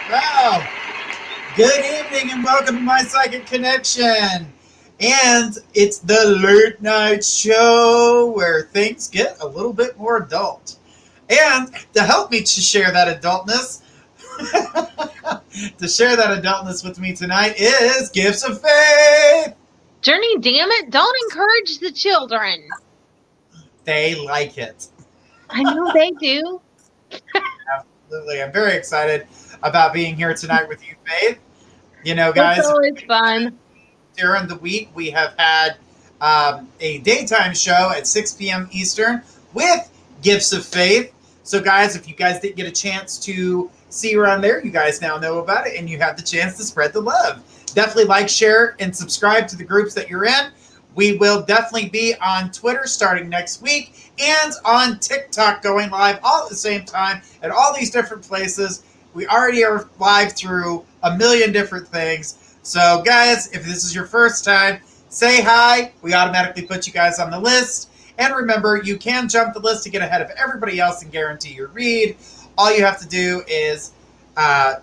Wow. Good evening and welcome to my Psychic Connection. And it's the late night show where things get a little bit more adult. And to help me to share that adultness, with me tonight is Gifts of Faith. Journey, damn it, don't encourage the children. They like it. I know they do. Absolutely. I'm very excited about being here tonight with you, Faith. You know, guys, it's always fun. During the week, we have had a daytime show at 6 p.m. Eastern with Gifts of Faith. So, guys, if you guys didn't get a chance to see her on there, you guys now know about it, and you have the chance to spread the love. Definitely like, share, and subscribe to the groups that you're in. We will definitely be on Twitter starting next week and on TikTok going live all at the same time at all these different places. We already are live through a million different things. So, guys, if this is your first time, say hi. We automatically put you guys on the list. And remember, you can jump the list to get ahead of everybody else and guarantee your read. All you have to do is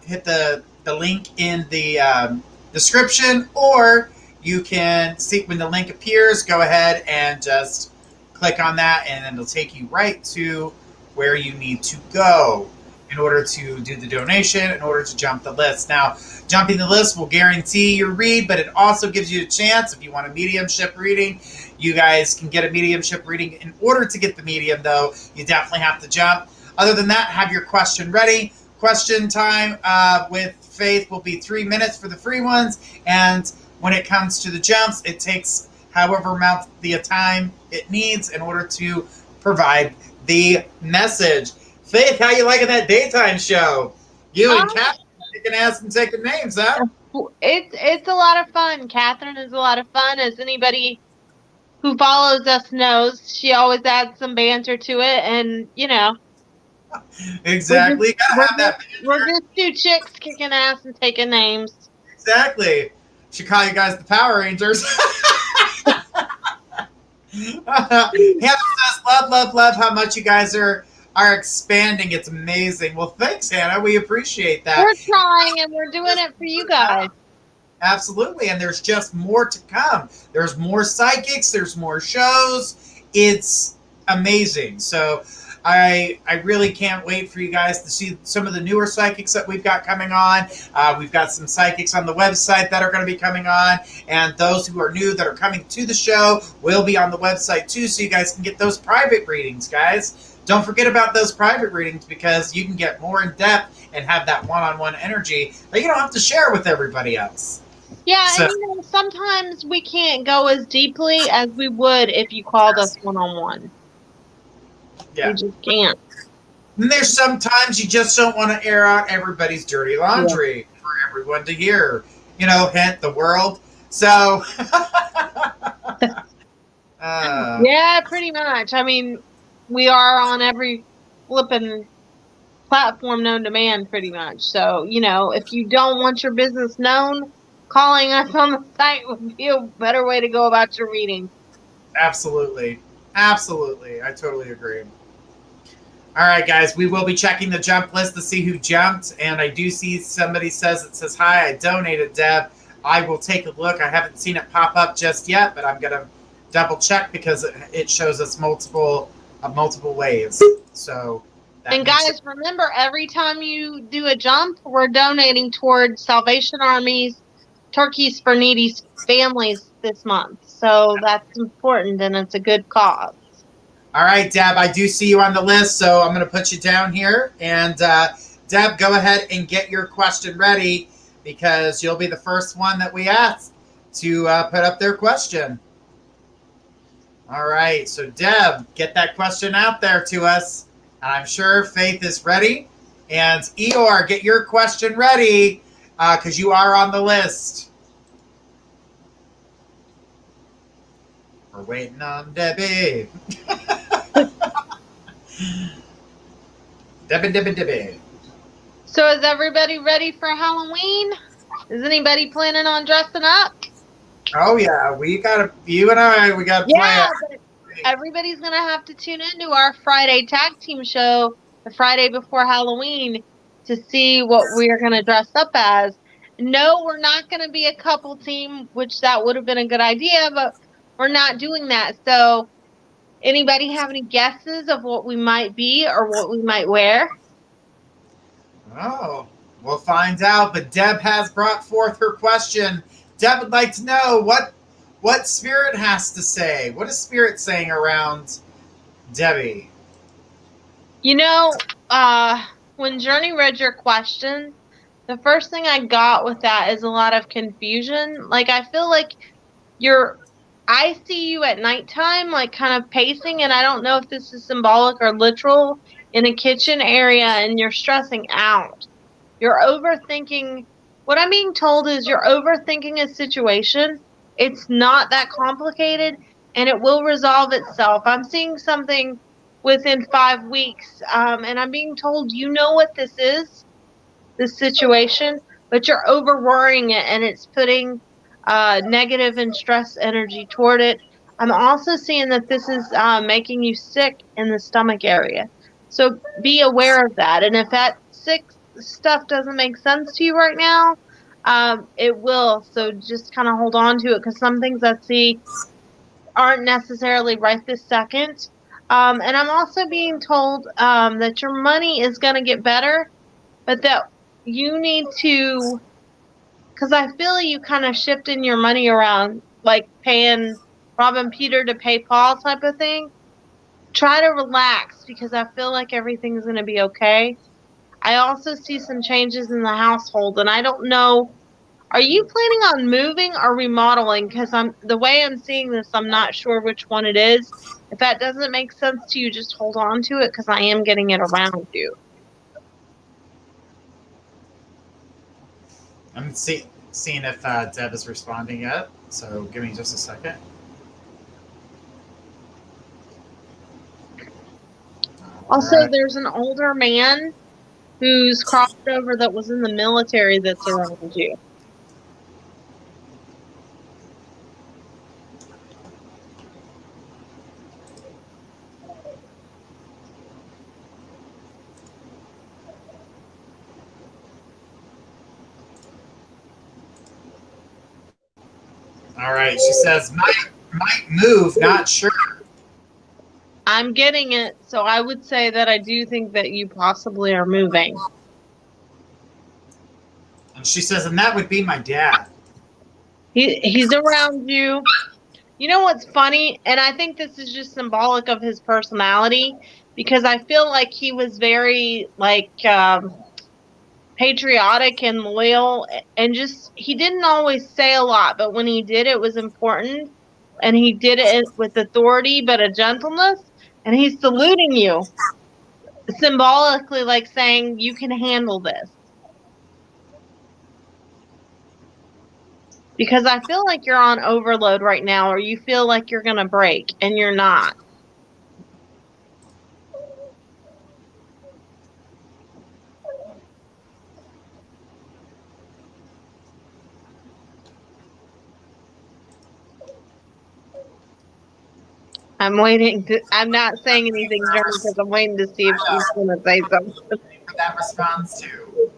hit the link in the description, or you can see when the link appears, go ahead and just click on that, and then it'll take you right to where you need to go in order to do the donation, in order to jump the list. Now, jumping the list will guarantee your read, but it also gives you a chance, if you want a mediumship reading, you guys can get a mediumship reading. In order to get the medium, though, you definitely have to jump. Other than that, have your question ready. Question time with Faith will be 3 minutes for the free ones, and when it comes to the jumps, it takes however amount the time it needs in order to provide the message. Faith, how you liking that daytime show? You and Catherine kicking ass and taking names, huh? It's a lot of fun. Catherine is a lot of fun. As anybody who follows us knows, she always adds some banter to it, and, you know. Exactly. We're just two chicks kicking ass and taking names. Exactly. Should call you guys the Power Rangers. Hannah says, love how much you guys are expanding. It's amazing. Well, thanks, Hannah. We appreciate that. We're trying, and we're doing it for you guys. Absolutely. And there's just more to come. There's more psychics. There's more shows. It's amazing. So I really can't wait for you guys to see some of the newer psychics that we've got coming on. We've got some psychics on the website that are going to be coming on, and those who are new that are coming to the show will be on the website too, so you guys can get those private readings, guys. Don't forget about those private readings, because you can get more in depth and have that one-on-one energy that you don't have to share with everybody else. Yeah, so, and you know, sometimes we can't go as deeply as we would if you called us one-on-one. Yeah. You just can't. And there's sometimes you just don't want to air out everybody's dirty laundry for everyone to hear. You know, hint the world. So, yeah, pretty much. I mean, we are on every flipping platform known to man, pretty much. So, you know, if you don't want your business known, calling us on the site would be a better way to go about your reading. Absolutely. Absolutely. I totally agree. All right, guys, we will be checking the jump list to see who jumped. And I do see somebody says, hi, I donated, Deb. I will take a look. I haven't seen it pop up just yet, but I'm going to double check because it shows us multiple ways. So, and guys, remember, every time you do a jump, we're donating towards Salvation Army's Turkeys for Needy Families this month. So that's important, and it's a good cause. All right, Deb, I do see you on the list, so I'm going to put you down here. And Deb, go ahead and get your question ready because you'll be the first one that we ask to put up their question. All right, so Deb, get that question out there to us. I'm sure Faith is ready. And Eeyore, get your question ready because you are on the list. We're waiting on Debbie. Debbie. So is everybody ready for Halloween? Is anybody planning on dressing up? Oh yeah, we got you and I. We got to Yeah, play. but everybody's gonna have to tune into our Friday tag team show, the Friday before Halloween, to see what we're gonna dress up as. No, we're not gonna be a couple team, which that would have been a good idea, but we're not doing that. So, anybody have any guesses of what we might be or what we might wear? Oh, we'll find out. But Deb has brought forth her question. Deb would like to know what Spirit has to say. What is Spirit saying around Debbie? You know, when Journey read your question, the first thing I got with that is a lot of confusion. Like, I feel like I see you at nighttime, like kind of pacing, and I don't know if this is symbolic or literal, in a kitchen area, and you're stressing out. You're overthinking. What I'm being told is you're overthinking a situation. It's not that complicated, and it will resolve itself. I'm seeing something within 5 weeks, and I'm being told you know what this situation, but you're over worrying it, and it's putting negative and stress energy toward it. I'm also seeing that this is making you sick in the stomach area. So be aware of that. And if that sick stuff doesn't make sense to you right now, it will. So just kind of hold on to it because some things I see aren't necessarily right this second. And I'm also being told that your money is going to get better, but that you need to, because I feel you kind of shifting your money around, like paying Robin Peter to pay Paul type of thing. Try to relax because I feel like everything's going to be okay. I also see some changes in the household, and I don't know. Are you planning on moving or remodeling? Because the way I'm seeing this, I'm not sure which one it is. If that doesn't make sense to you, just hold on to it because I am getting it around you. I'm seeing if Deb is responding yet. So give me just a second. Also, Right. there's an older man who's crossed over that was in the military that's around you. All right. She says might move, not sure. I'm getting it, so I would say that I do think that you possibly are moving. And she says, and that would be my dad. He's around you. You know what's funny? And I think this is just symbolic of his personality because I feel like he was very patriotic and loyal and just he didn't always say a lot, but when he did it was important and he did it with authority but a gentleness, and he's saluting you symbolically, like saying you can handle this. Because I feel like you're on overload right now, or you feel like you're going to break, and you're not. I'm waiting to, I'm not saying anything, Journey, because I'm waiting to see if she's going to say something. That responds to.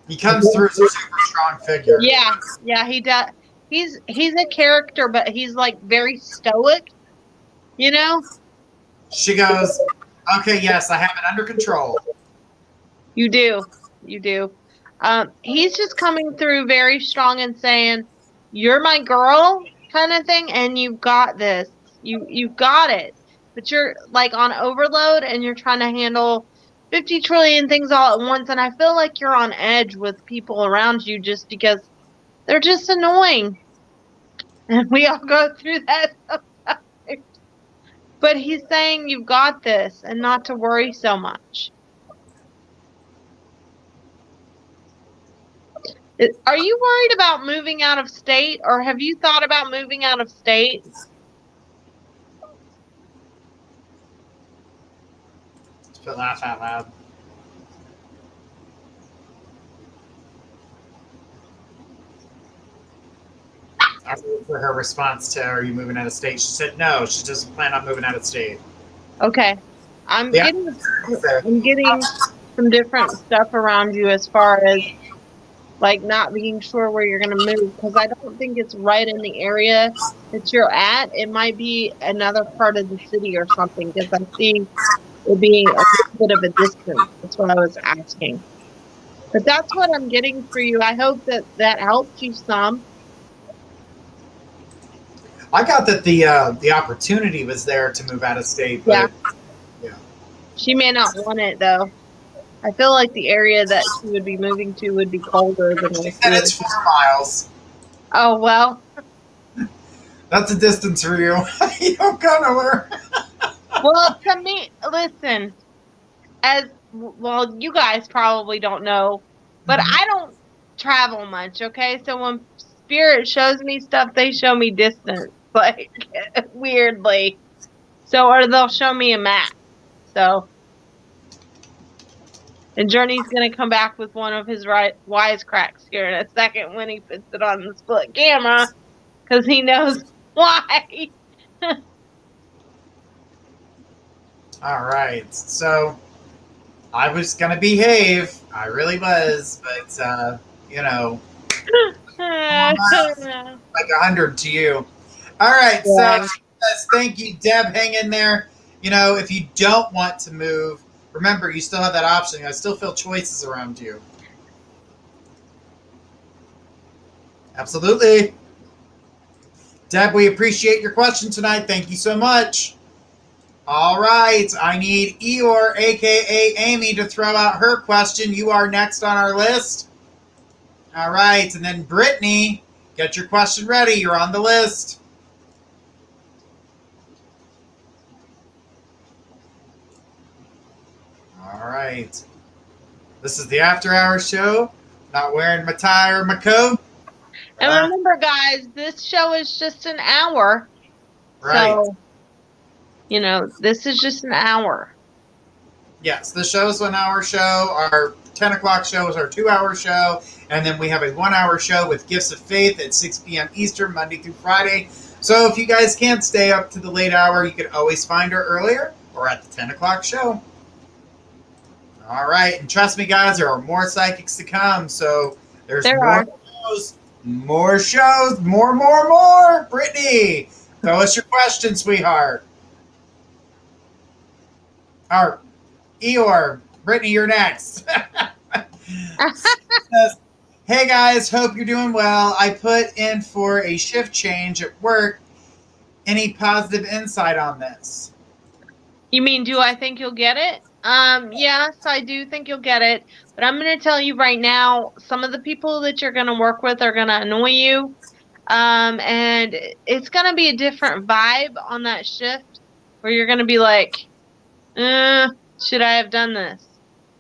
He comes through as a super strong figure. Yeah, he does. He's a character, but he's like very stoic, you know? She goes, okay, yes, I have it under control. You do. He's just coming through very strong and saying, you're my girl kind of thing, and you've got this. You've got it. But you're like on overload and you're trying to handle 50 trillion things all at once. And I feel like you're on edge with people around you just because they're just annoying. And we all go through that sometimes. But he's saying you've got this and not to worry so much. Are you worried about moving out of state, or have you thought about moving out of state? Just laugh out loud. I waited for her response to, are you moving out of state? She said no, she doesn't plan on moving out of state. Okay. I'm getting some different stuff around you as far as like not being sure where you're going to move, because I don't think it's right in the area that you're at. It might be another part of the city or something, because I see it being a little bit of a distance. That's what I was asking. But that's what I'm getting for you. I hope that helped you some. I got that the opportunity was there to move out of state, but yeah. She may not want it though. I feel like the area that she would be moving to would be colder than She said it's 4 miles. Oh, well. That's a distance for you. You don't go nowhere. Well, to me, listen, you guys probably don't know, but I don't travel much, okay? So when Spirit shows me stuff, they show me distance, like, weirdly. So, or they'll show me a map. So, and Journey's going to come back with one of his wisecracks here in a second when he puts it on the split camera, because he knows why. All right. So I was going to behave. I really was. But, you know, like 100 to you. All right. Yeah. So thank you, Deb. Hang in there. You know, if you don't want to move, remember, you still have that option. I still feel choices around you. Absolutely. Deb, we appreciate your question tonight. Thank you so much. All right. I need Eeyore, a.k.a. Amy, to throw out her question. You are next on our list. All right. And then Brittany, get your question ready. You're on the list. All right. This is the After Hours show. Not wearing my tie or my coat. And remember, guys, this show is just an hour. Right. So, you know, this is just an hour. Yes, the show's 1 hour show. Our 10 o'clock show is our 2 hour show. And then we have a 1 hour show with Gifts of Faith at 6 p.m. Eastern, Monday through Friday. So if you guys can't stay up to the late hour, you can always find her earlier or at the 10 o'clock show. All right. And trust me, guys, there are more psychics to come. So there's more shows, more. Brittany, throw us your question, sweetheart. All right. Eeyore, Brittany, you're next. Hey guys, hope you're doing well. I put in for a shift change at work. Any positive insight on this? You mean, do I think you'll get it? Yes, I do think you'll get it. But I'm going to tell you right now, some of the people that you're going to work with are going to annoy you. And it's going to be a different vibe on that shift where you're going to be like, should I have done this?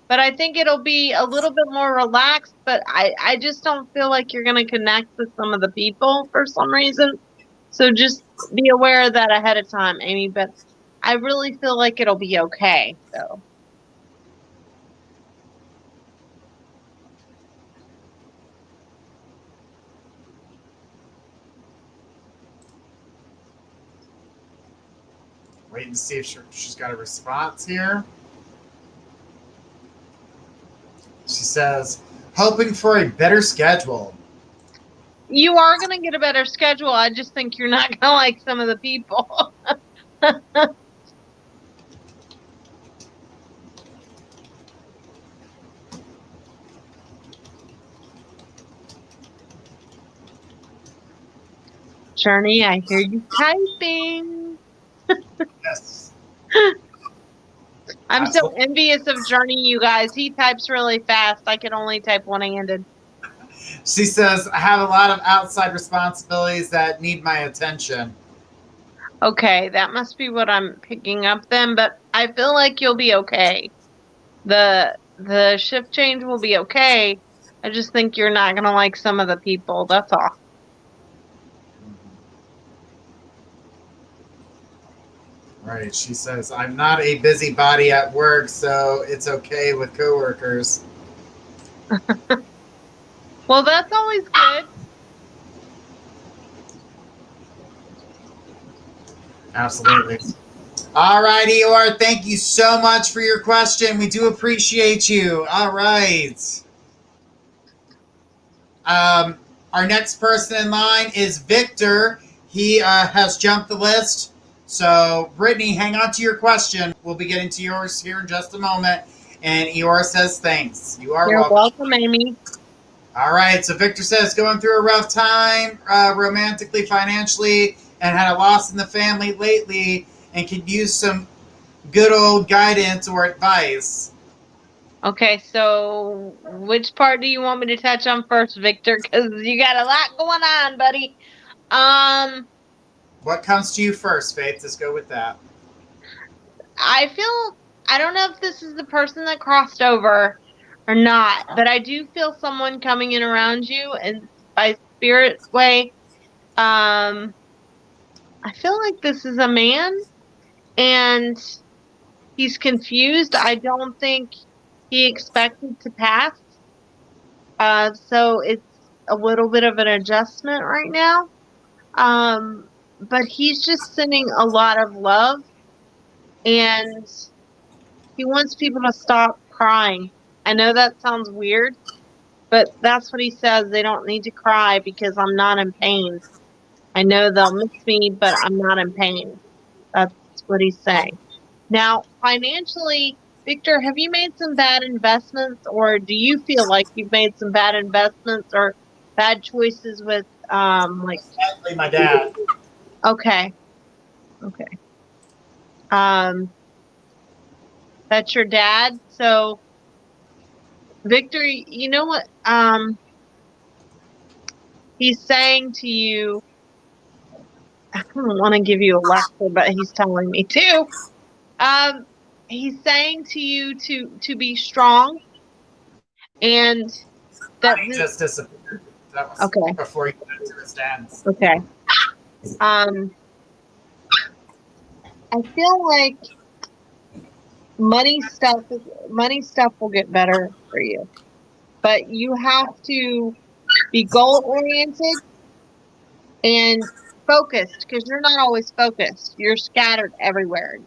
But I think it'll be a little bit more relaxed, but I just don't feel like you're going to connect with some of the people for some reason. So just be aware of that ahead of time, Amy. But I really feel like it'll be okay. So. Waiting to see if she's got a response here. She says, hoping for a better schedule. You are going to get a better schedule. I just think you're not going to like some of the people. Journey, I hear you typing. Yes. I'm Absolutely. so envious of Journey, you guys. He types really fast. I can only type one-handed. She says, I have a lot of outside responsibilities that need my attention. Okay, that must be what I'm picking up then, but I feel like you'll be okay. The shift change will be okay. I just think you're not gonna like some of the people. That's all. Right. She says, I'm not a busybody at work, so it's okay with coworkers. Well, that's always good. Absolutely. All right, Eeyore, thank you so much for your question. We do appreciate you. All right. Our next person in line is Victor. He has jumped the list. So, Brittany, hang on to your question. We'll be getting to yours here in just a moment. And Eeyore says thanks. You are You're welcome. welcome, Amy. All right. So, Victor says going through a rough time romantically, financially, and had a loss in the family lately and could use some good old guidance or advice. Okay, so which part do you want me to touch on first, Victor? Because you got a lot going on, buddy. What comes to you first, Faith? Let's go with that. I don't know if this is the person that crossed over or not, but I do feel someone coming in around you, and by spirit way, I feel like this is a man, and he's confused. I don't think he expected to pass. So it's a little bit of an adjustment right now. But he's just sending a lot of love, and he wants people to stop crying. I know that sounds weird, but that's what he says. They don't need to cry because I'm not in pain. I know they'll miss me, but I'm not in pain. That's what he's saying. Now, financially, Victor, have you made some bad investments, or do you feel like you've made some bad investments or bad choices with like Likely my dad. okay. Okay. Um that's your dad. So Victor, you know what he's saying to you. I don't want to give you a lecture, but he's telling me to. Um he's saying to you to be strong, and that He just disappeared. That was okay. before he went to his dad's. Okay. Um I feel like money stuff will get better for you. But you have to be goal oriented and focused, because you're not always focused. You're scattered everywhere.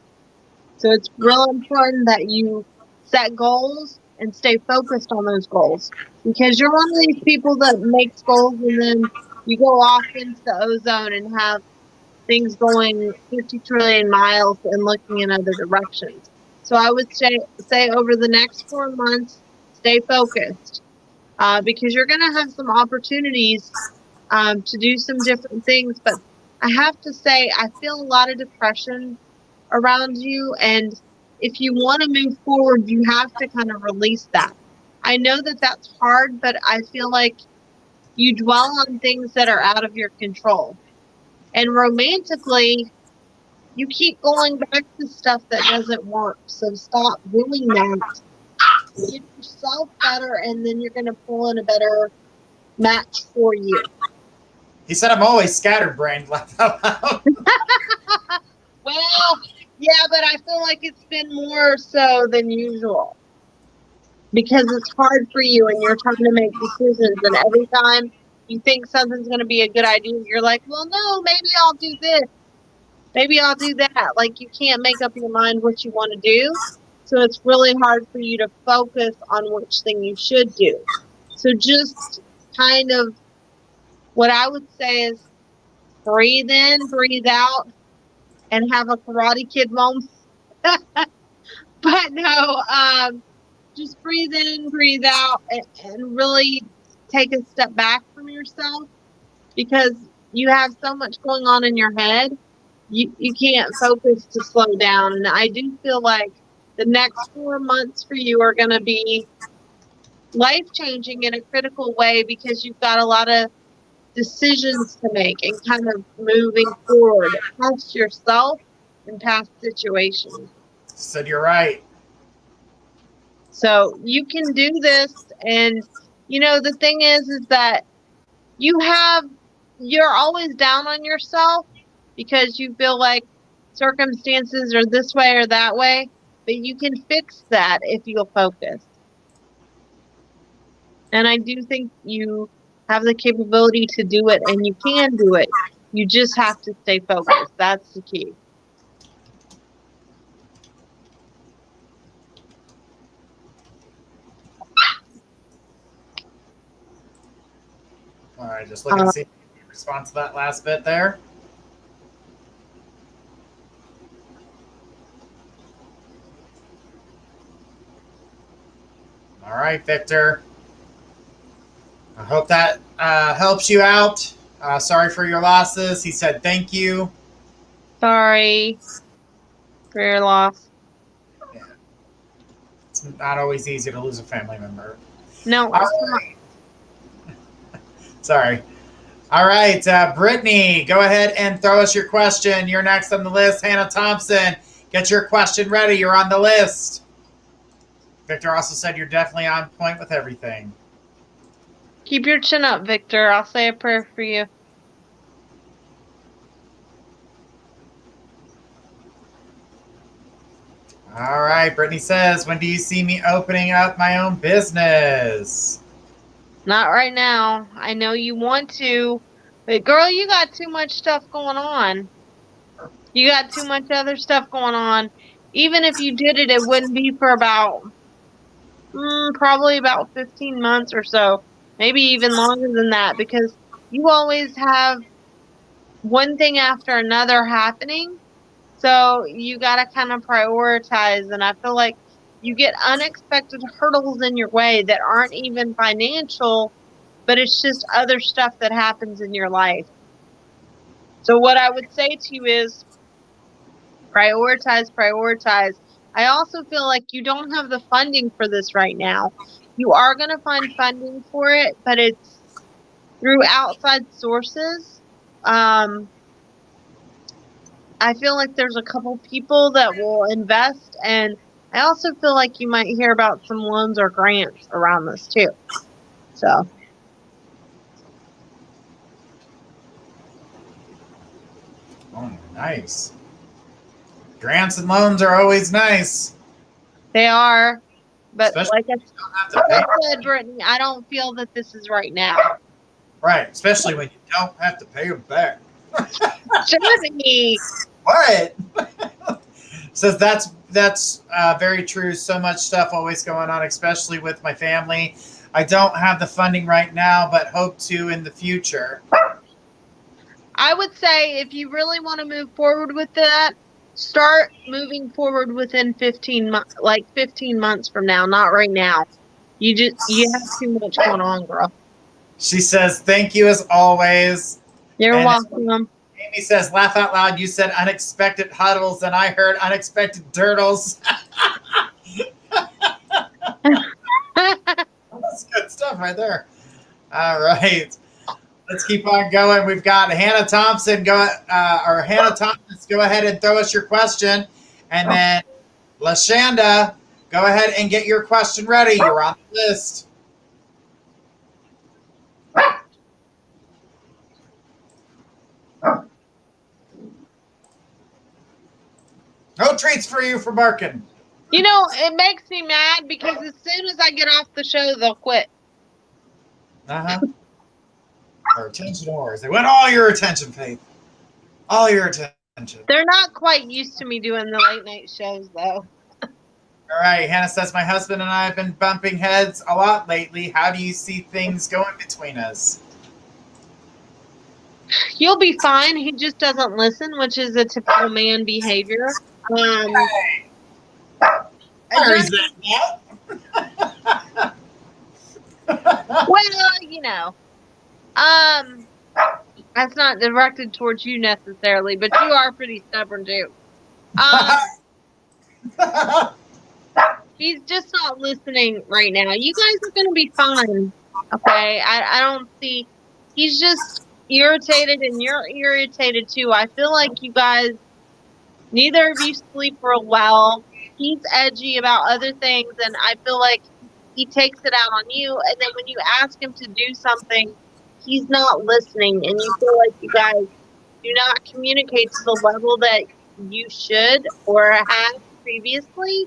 So it's real important that you set goals and stay focused on those goals, because you're one of these people that makes goals and then you go off into the ozone and have things going 50 trillion miles and looking in other directions. So I would say over the next 4 months, stay focused, because you're going to have some opportunities to do some different things. But I have to say, I feel a lot of depression around you. And if you want to move forward, you have to kind of release that. I know that that's hard, but I feel like you dwell on things that are out of your control. And romantically, you keep going back to stuff that doesn't work. So stop doing that. Get yourself better, and then you're going to pull in a better match for you. He said I'm always scatterbrained. Well, yeah, but I feel like it's been more so than usual, because it's hard for you and you're trying to make decisions, and every time you think something's going to be a good idea, you're like, well, no, maybe I'll do this. Maybe I'll do that. Like, you can't make up your mind what you want to do. So it's really hard for you to focus on which thing you should do. So just kind of what I would say is breathe in, breathe out, and have a Karate Kid moment. But no, just breathe in, breathe out, and really take a step back from yourself, because you have so much going on in your head. you can't focus to slow down. And I do feel like the next 4 months for you are going to be life-changing in a critical way because you've got a lot of decisions to make and kind of moving forward past yourself and past situations. Said you're right. So you can do this. And, the thing is that you're always down on yourself because you feel like circumstances are this way or that way, but you can fix that if you'll focus. And I do think you have the capability to do it, and you can do it. You just have to stay focused. That's the key. All right, just looking to see if you can respond to that last bit there. All right, Victor. I hope that helps you out. Sorry for your losses. He said thank you. Sorry for your loss. Yeah. It's not always easy to lose a family member. No, it's not. Sorry. All right, Brittany, go ahead and throw us your question. You're next on the list. Hannah Thompson, get your question ready. You're on the list. Victor also said you're definitely on point with everything. Keep your chin up, Victor. I'll say a prayer for you. All right, Brittany says, when do you see me opening up my own business? Not right now. I know you want to, but girl, you got too much stuff going on. You got too much other stuff going on. Even if you did it, it wouldn't be for about probably about 15 months or so, maybe even longer than that, because you always have one thing after another happening. So you got to kind of prioritize. And I feel like you get unexpected hurdles in your way that aren't even financial, but it's just other stuff that happens in your life. So what I would say to you is prioritize. I also feel like you don't have the funding for this right now. You are going to find funding for it, but it's through outside sources. I feel like there's a couple people that will invest, and I also feel like you might hear about some loans or grants around this too. So. Oh, nice. Grants and loans are always nice. They are, but Especially like I said, Brittany, I don't feel that this is right now. Right, especially when you don't have to pay them back. Johnny. What? Says that's very true. So much stuff always going on, especially with my family. I don't have the funding right now, but hope to in the future. I would say if you really want to move forward with that, start moving forward within 15 months, like 15 months from now, not right now. You have too much going on, girl. She says, thank you as always. You're welcome. Amy says, laugh out loud. You said unexpected huddles, and I heard unexpected turtles. That's good stuff right there. All right. Let's keep on going. We've got Hannah Thompson. Hannah Thompson, go ahead and throw us your question. And then LaShanda, go ahead and get your question ready. You're on the list. No treats for you for barking. It makes me mad because as soon as I get off the show, they'll quit. Uh-huh. Our attention whores. They want all your attention, Faith. All your attention. They're not quite used to me doing the late night shows, though. All right. Hannah says, my husband and I have been bumping heads a lot lately. How do you see things going between us? You'll be fine. He just doesn't listen, which is a typical man behavior. Hey. Where is that now? Well, I That's not directed towards you necessarily, but you are pretty stubborn too. He's just not listening right now. You guys are going to be fine. Okay. I don't see. He's just irritated and you're irritated too. I feel like you guys, neither of you sleep real well. He's edgy about other things, and I feel like he takes it out on you. And then when you ask him to do something, he's not listening, and you feel like you guys do not communicate to the level that you should or have previously.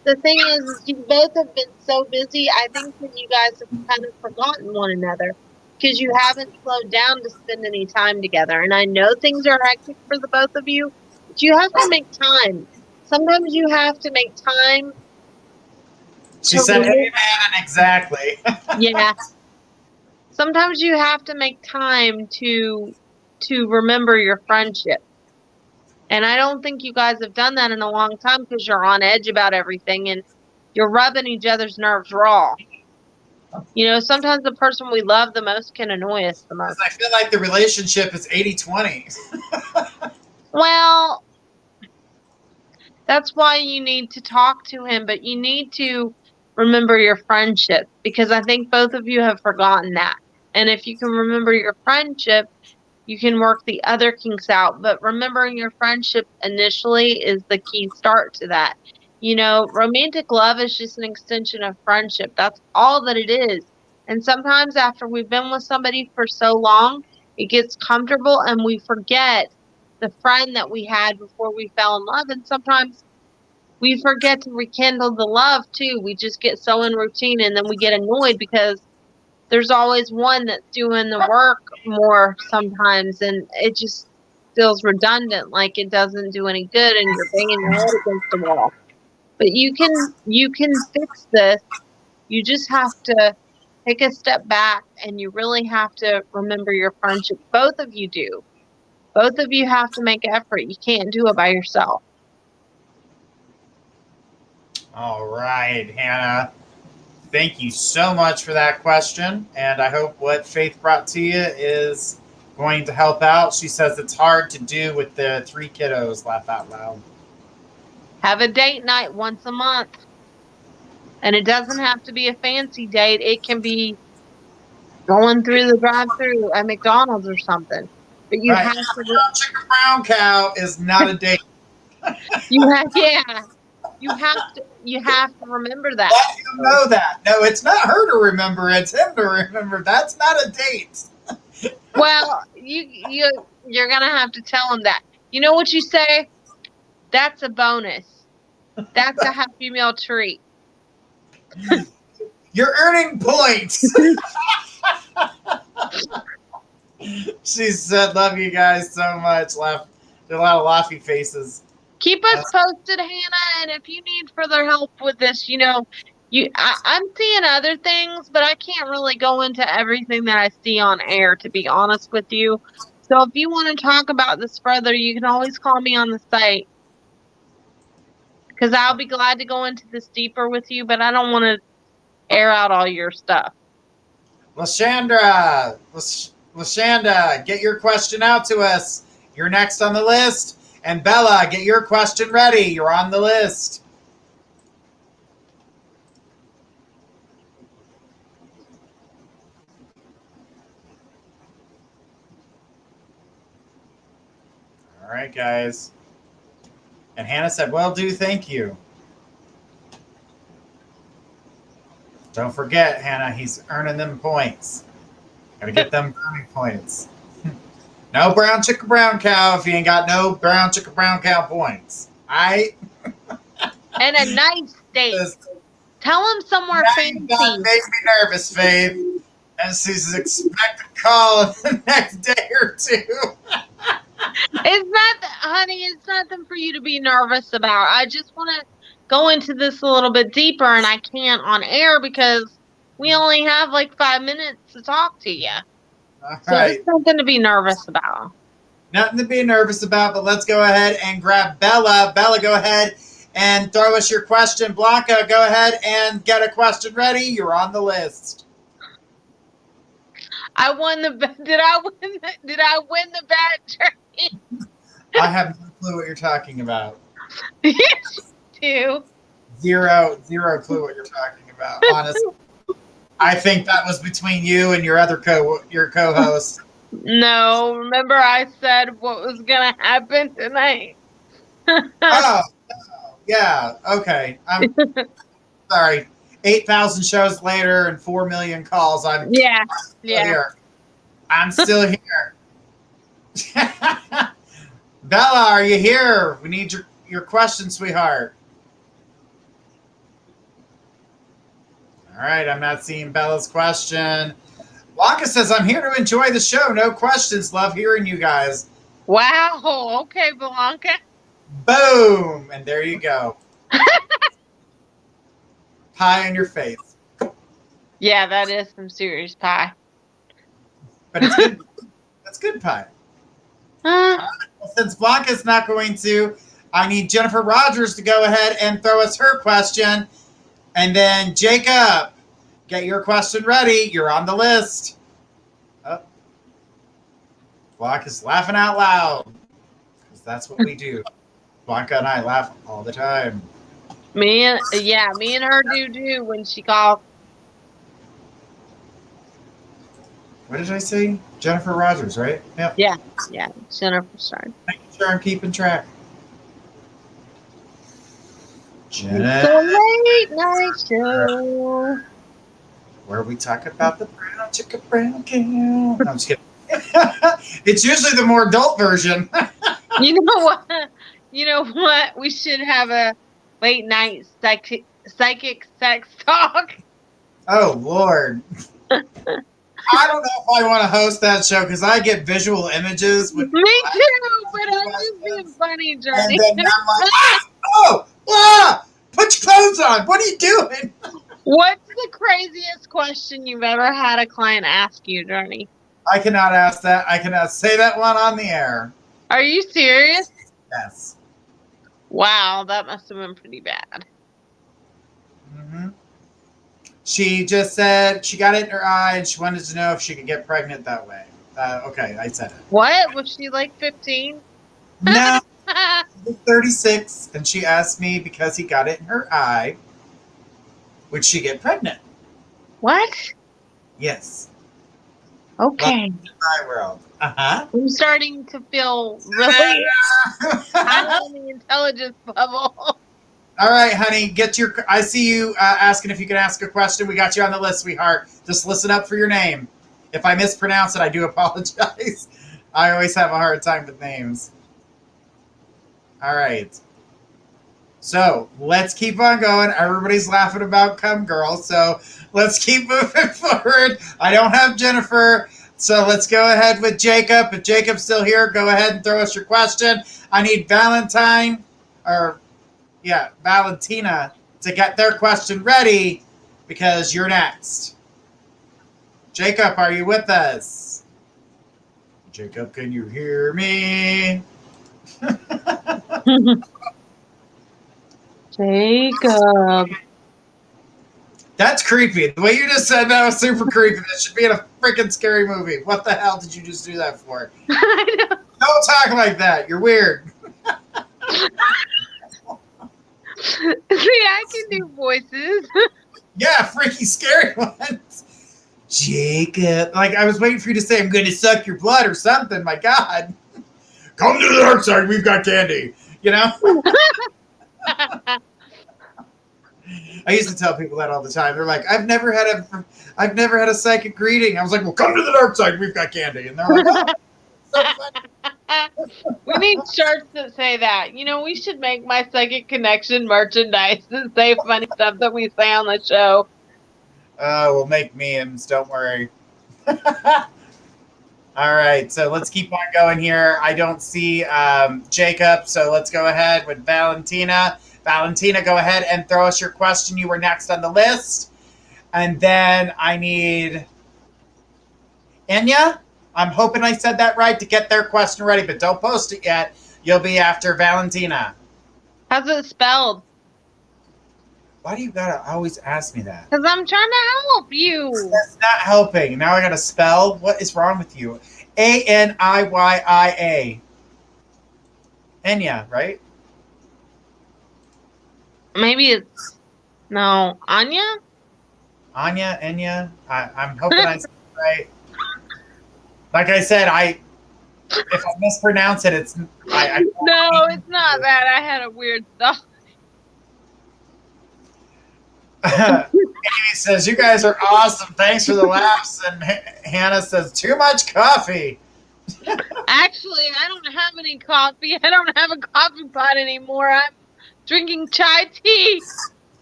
The thing is you both have been so busy. I think that you guys have kind of forgotten one another because you haven't slowed down to spend any time together. And I know things are hectic for the both of you, but you have to make time. Sometimes you have to make time. She said, "Amen," exactly. Yeah. Sometimes you have to make time to remember your friendship. And I don't think you guys have done that in a long time because you're on edge about everything and you're rubbing each other's nerves raw. You know, sometimes the person we love the most can annoy us the most. I feel like the relationship is 80-20. Well, that's why you need to talk to him, but you need to remember your friendship because I think both of you have forgotten that. And if you can remember your friendship, you can work the other kinks out. But remembering your friendship initially is the key start to that. You know, romantic love is just an extension of friendship. That's all that it is. And sometimes after we've been with somebody for so long, it gets comfortable and we forget the friend that we had before we fell in love. And sometimes we forget to rekindle the love too. We just get so in routine and then we get annoyed because there's always one that's doing the work more sometimes, and it just feels redundant, like it doesn't do any good, and you're banging your head against the wall. But you can fix this. You just have to take a step back, and you really have to remember your friendship. Both of you do. Both of you have to make effort. You can't do it by yourself. All right, Hannah. Thank you so much for that question. And I hope what Faith brought to you is going to help out. She says it's hard to do with the 3 kiddos. Laugh out loud. Have a date night once a month. And it doesn't have to be a fancy date. It can be going through the drive-thru at McDonald's or something. But you have to. Chicken brown cow is not a date. Yeah. You have to remember that. Let him know that. No, it's not her to remember. It's him to remember. That's not a date. Well, you're gonna have to tell him that. You know what you say? That's a bonus. That's a Happy Meal treat. You're earning points. She said, "Love you guys so much." Laugh. There are a lot of laughy faces. Keep us posted, Hannah, and if you need further help with this, you know, I'm seeing other things, but I can't really go into everything that I see on air, to be honest with you. So if you want to talk about this further, you can always call me on the site, because I'll be glad to go into this deeper with you, but I don't want to air out all your stuff. Lashanda, get your question out to us. You're next on the list. And Bella, get your question ready. You're on the list. All right, guys. And Hannah said, "Well, thank you." Don't forget, Hannah, he's earning them points. Gotta get them brownie points. No brown chicken brown cow if you ain't got no brown chicken brown cow points. Alright? And a nice date. Tell him somewhere fancy. That makes me nervous, Faith. And she's expected to call the next day or two. Honey, it's nothing for you to be nervous about. I just want to go into this a little bit deeper, and I can't on air because we only have like 5 minutes to talk to you. All so right. It's something to be nervous about. Nothing to be nervous about, but let's go ahead and grab Bella. Bella, go ahead and throw us your question. Blanca, go ahead and get a question ready. You're on the list. I won the bet. Did I win the bet, Journey? I have no clue what you're talking about. Yes, you do. Zero clue what you're talking about. Honestly, I think that was between you and your other co-host. No, remember I said what was gonna happen tonight. Oh, yeah. Okay. I'm sorry. 8,000 shows later and 4 million calls. I'm Yeah, still here. I'm still here. Bella, are you here? We need your question, sweetheart. All right, I'm not seeing Bella's question. Blanca says, I'm here to enjoy the show. No questions. Love hearing you guys. Wow. Okay, Blanca. Boom. And there you go. Pie in your face. Yeah, that is some serious pie. But it's good. That's good pie. Well, since Blanca's not going to, I need Jennifer Rogers to go ahead and throw us her question. And then Jacob, get your question ready. You're on the list. Oh. Blanca's laughing out loud. Because that's what we do. Blanca and I laugh all the time. Me and her do when she calls. What did I say? Jennifer Rogers, right? Yep. Yeah, Jennifer, sorry. Making sure I'm keeping track. The late night show. Where we talk about the brown chicken brown cow. No, I'm just kidding. It's usually the more adult version. You know what? You know what? We should have a late night psychic sex talk. Oh, Lord. I don't know if I want to host that show because I get visual images. Me too, but I'm just being funny, Journey. And then I'm like, put your clothes on. What are you doing? What's the craziest question you've ever had a client ask you, Journey? I cannot ask that. I cannot say that one on the air. Are you serious? Yes. Wow, that must have been pretty bad. Mm-hmm. She just said she got it in her eye and she wanted to know if she could get pregnant that way. Okay, I said it. What? Was she like 15? No, she's 36, and she asked me because he got it in her eye, would she get pregnant? What? Yes. Okay. My world. Uh-huh. I'm starting to feel really high on the intelligence level. All right, honey, I see you asking if you can ask a question. We got you on the list, sweetheart. Just listen up for your name. If I mispronounce it, I do apologize. I always have a hard time with names. All right. So let's keep on going. Everybody's laughing about Cum Girl, so let's keep moving forward. I don't have Jennifer, so let's go ahead with Jacob. If Jacob's still here, go ahead and throw us your question. I need Valentina to get their question ready because you're next. Jacob, are you with us? Jacob, can you hear me? Jacob. That's creepy. The way you just said that was super creepy. That should be in a freaking scary movie. What the hell did you just do that for? I know. Don't talk like that. You're weird. See, I can do voices. Yeah, freaky scary ones. Jacob. Like, I was waiting for you to say, I'm going to suck your blood or something. My God. Come to the dark side. We've got candy. You know? I used to tell people that all the time. They're like, I've never had a psychic reading. I was like, well, come to the dark side. We've got candy. And they're like, oh, so funny. We need shirts that say that. You know, we should make My Psychic Connection merchandise and say funny stuff that we say on the show. We'll make memes. Don't worry. All right, so let's keep on going here. I don't see Jacob, so let's go ahead with Valentina. Valentina, go ahead and throw us your question. You were next on the list. And then I need Enya. I'm hoping I said that right to get their question ready, but don't post it yet. You'll be after Valentina. How's it spelled? Why do you gotta always ask me that? Because I'm trying to help you. That's not helping. Now I gotta spell. What is wrong with you? Aniya. Enya, right? Maybe it's no Anya. Enya. I'm hoping I said it right. Like I said, if I mispronounce it, it's I No, it's not that. I had a weird thought. Amy says, "You guys are awesome. Thanks for the laughs." And Hannah says, "Too much coffee." Actually, I don't have any coffee. I don't have a coffee pot anymore. I'm drinking chai tea.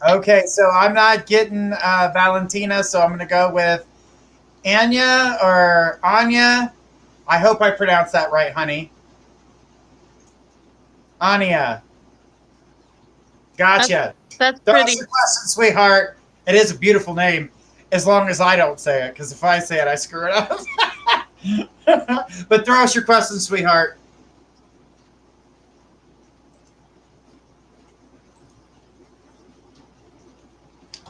Okay, so I'm not getting Valentina, so I'm going to go with Anya or Anya. I hope I pronounced that right, honey. Anya. Gotcha. That's Don't pretty. ask your question, sweetheart. It is a beautiful name, as long as I don't say it, because if I say it, I screw it up. But throw us your question, sweetheart.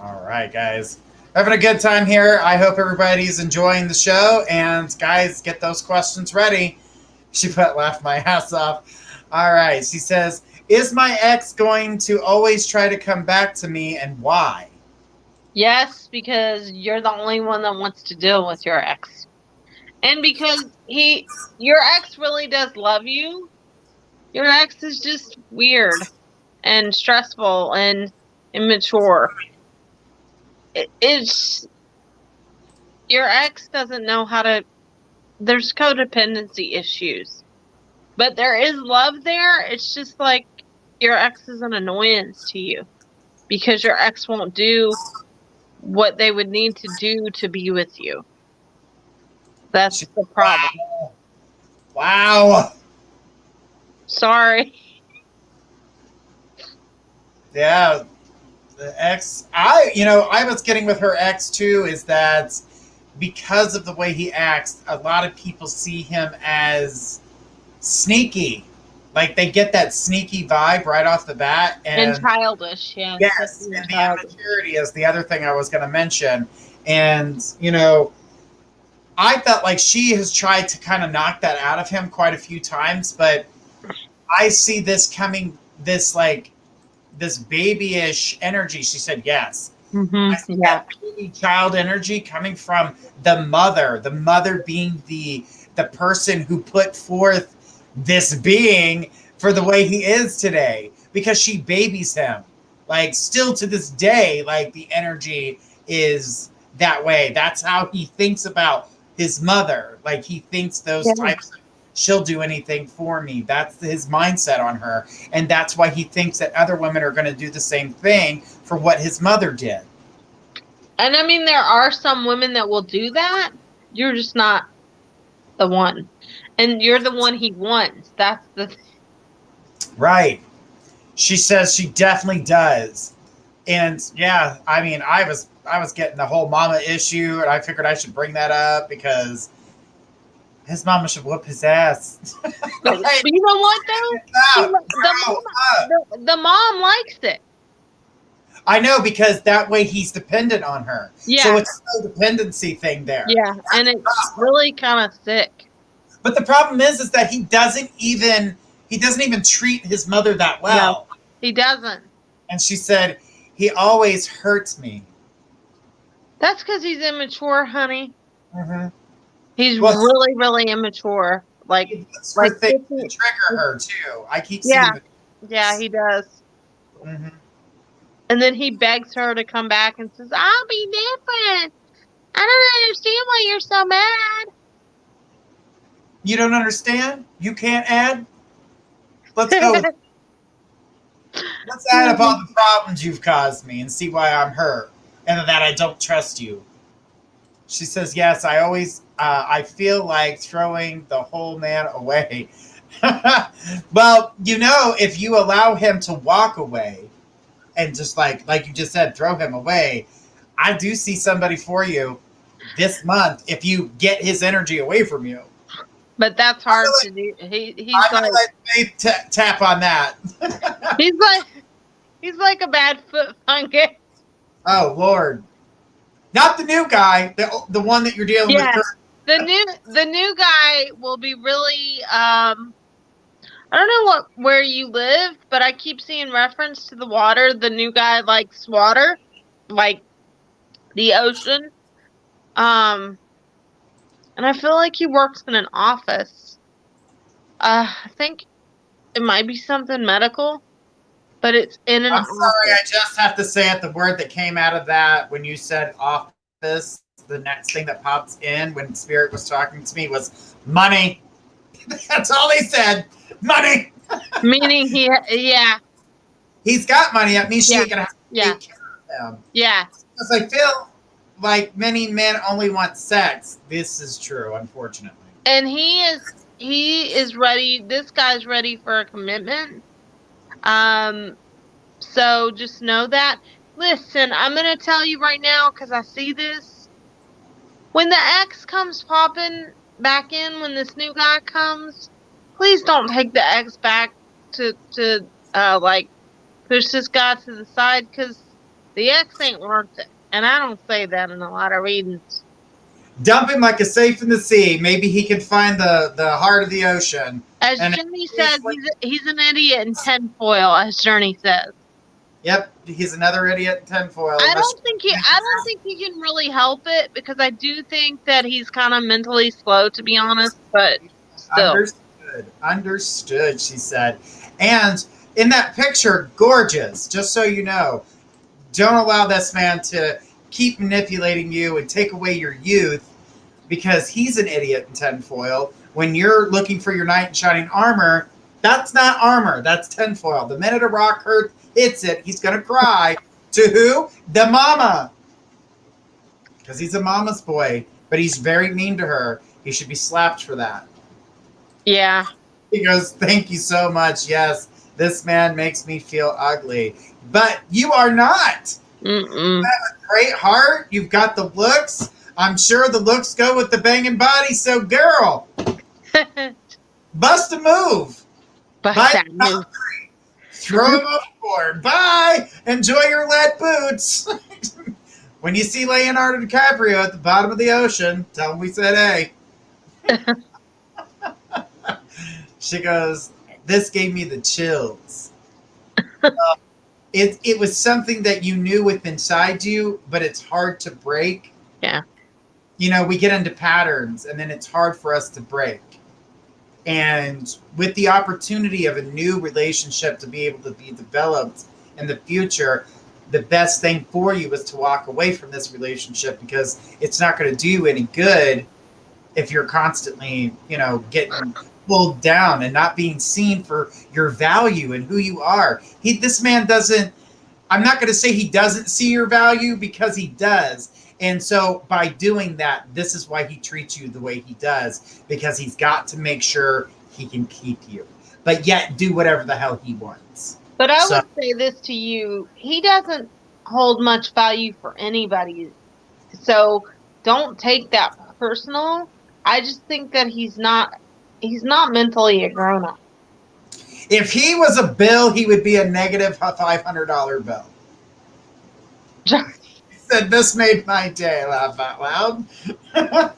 All right, guys. Having a good time here. I hope everybody's enjoying the show. And guys, get those questions ready. She put laugh my ass off. All right. She says, is my ex going to always try to come back to me, and why? Yes, because you're the only one that wants to deal with your ex. And because your ex really does love you. Your ex is just weird and stressful and immature. It's your ex doesn't know how to. There's codependency issues, but there is love there. It's just like your ex is an annoyance to you because your ex won't do what they would need to do to be with you. That's the problem. Wow. Sorry. Yeah. The ex, I was getting with her ex too, is that because of the way he acts, a lot of people see him as sneaky. Like they get that sneaky vibe right off the bat. And childish, yeah. Yes, and the immaturity is the other thing I was going to mention. And, I felt like she has tried to kind of knock that out of him quite a few times, but I see this coming, this babyish energy. She said yes. Mm-hmm. I see that baby child energy coming from the mother being the person who put forth this being for the way he is today, because she babies him. Like still to this day, like the energy is that way. That's how he thinks about his mother. Like he thinks those types of, she'll do anything for me. That's his mindset on her. And that's why he thinks that other women are going to do the same thing for what his mother did. And I mean, there are some women that will do that. You're just not the one. And you're the one he wants. That's the Right. She says she definitely does. And yeah, I mean, I was getting the whole mama issue, and I figured I should bring that up because his mama should whoop his ass. But you know what though? The mom likes it. I know, because that way he's dependent on her. Yeah. So it's a codependency thing there. Yeah, and it's really kind of sick. But the problem is that he doesn't even treat his mother that well. No, he doesn't. And she said, he always hurts me. That's because he's immature, honey. Mm-hmm. He's really, really immature. Like things to trigger her too. I keep seeing. Yeah, he does. Mm-hmm. And then he begs her to come back and says, "I'll be different. I don't understand why you're so mad." You don't understand? You can't add? Let's go. Let's add up all the problems you've caused me and see why I'm hurt and that I don't trust you. She says, yes, I feel like throwing the whole man away. Well, if you allow him to walk away and just like you just said, throw him away, I do see somebody for you this month if you get his energy away from you. But that's hard to do. He's I'm gonna let Faith tap on that. He's like a bad foot fungus. Oh Lord, not the new guy, the one that you're dealing with. Yes, the new guy will be really. I don't know where you live, but I keep seeing reference to the water. The new guy likes water, like the ocean. Um, and I feel like he works in an office. I think it might be something medical, but it's in an I'm sorry, office. I just have to say it. The word that came out of that when you said office, the next thing that pops in when Spirit was talking to me was money. That's all he said. Money. Meaning yeah, He's got money. That means she yeah, ain't gonna have to yeah, take care of him. yeah. Because I feel like many men only want sex. This is true, unfortunately. And he is ready. This guy's ready for a commitment. Um, so just know that. Listen, I'm gonna tell you right now because I see this. When the ex comes popping back in, when this new guy comes, please don't take the ex back to like push this guy to the side because the ex ain't worth it. And I don't say that in a lot of readings. Dump him like a safe in the sea. Maybe he can find the heart of the ocean. As And Journey says, he's an idiot in tinfoil, as Journey says. yep, he's another idiot in tinfoil. I don't think he can really help it because I do think that he's kind of mentally slow, to be honest, but still. Understood, she said. And in that picture, gorgeous, just so you know. Don't allow this man to keep manipulating you and take away your youth because he's an idiot in tinfoil. When you're looking for your knight in shining armor, that's not armor, that's tinfoil. The minute a rock hits it, he's going to cry. To who? The mama. Because he's a mama's boy, but he's very mean to her. He should be slapped for that. Yeah. He goes, thank you so much. Yes, this man makes me feel ugly. But you are not. Mm-mm. You have a great heart. You've got the looks. I'm sure the looks go with the banging body. So, girl, bust a move. Bust that move. Throw him overboard. Bye. Enjoy your lead boots. When you see Leonardo DiCaprio at the bottom of the ocean, tell him we said hey. She goes, this gave me the chills. It was something that you knew within inside you, but it's hard to break. Yeah. You know, we get into patterns, and then it's hard for us to break. And with the opportunity of a new relationship to be able to be developed in the future, the best thing for you is to walk away from this relationship because it's not going to do you any good if you're constantly, you know, getting pulled down and not being seen for your value and who you are. This man doesn't, I'm not going to say he doesn't see your value because he does. And so by doing that, this is why he treats you the way he does, because he's got to make sure he can keep you, but yet do whatever the hell he wants. But I would say this to you, he doesn't hold much value for anybody. So don't take that personal. I just think that he's not mentally a grown-up. If he was a bill, he would be a negative $500 bill. He said, this made my day, laugh out loud.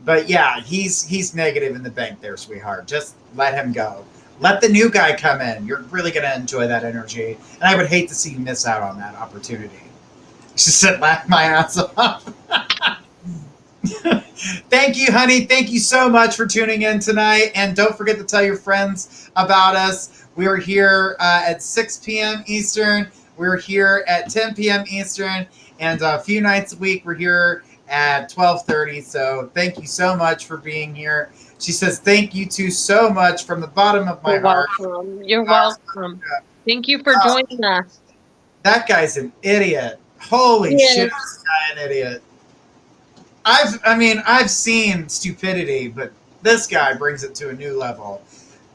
But yeah, he's negative in the bank there, sweetheart. Just let him go. Let the new guy come in. You're really going to enjoy that energy. And I would hate to see you miss out on that opportunity. She said, laugh my ass off. Thank you, honey. Thank you so much for tuning in tonight. And don't forget to tell your friends about us. We're here at 6 p.m. Eastern. We're here at 10 p.m. Eastern. And a few nights a week, we're here at 12:30. So thank you so much for being here. She says, thank you two so much from the bottom of my heart. Welcome. You're welcome. Thank you for joining us. That guy's an idiot. Holy shit, this guy an idiot. I've seen stupidity, but this guy brings it to a new level.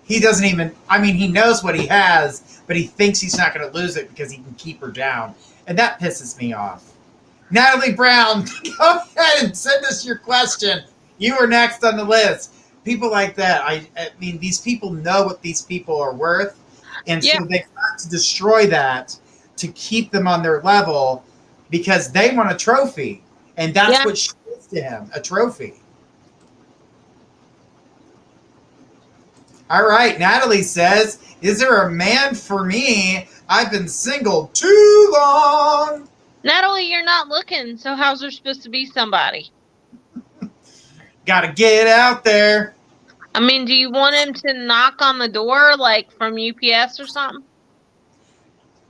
He doesn't even, he knows what he has, but he thinks he's not going to lose it because he can keep her down. And that pisses me off. Natalie Brown, go ahead and send us your question. You are next on the list. People like that, I mean, these people know what these people are worth. And so they have to destroy that to keep them on their level. because they want a trophy. And that's Yeah. what she is to him, a trophy. All right, Natalie says, is there a man for me? I've been single too long. Natalie, you're not looking, so how's there supposed to be somebody? Gotta get out there. I mean, do you want him to knock on the door, like from UPS or something?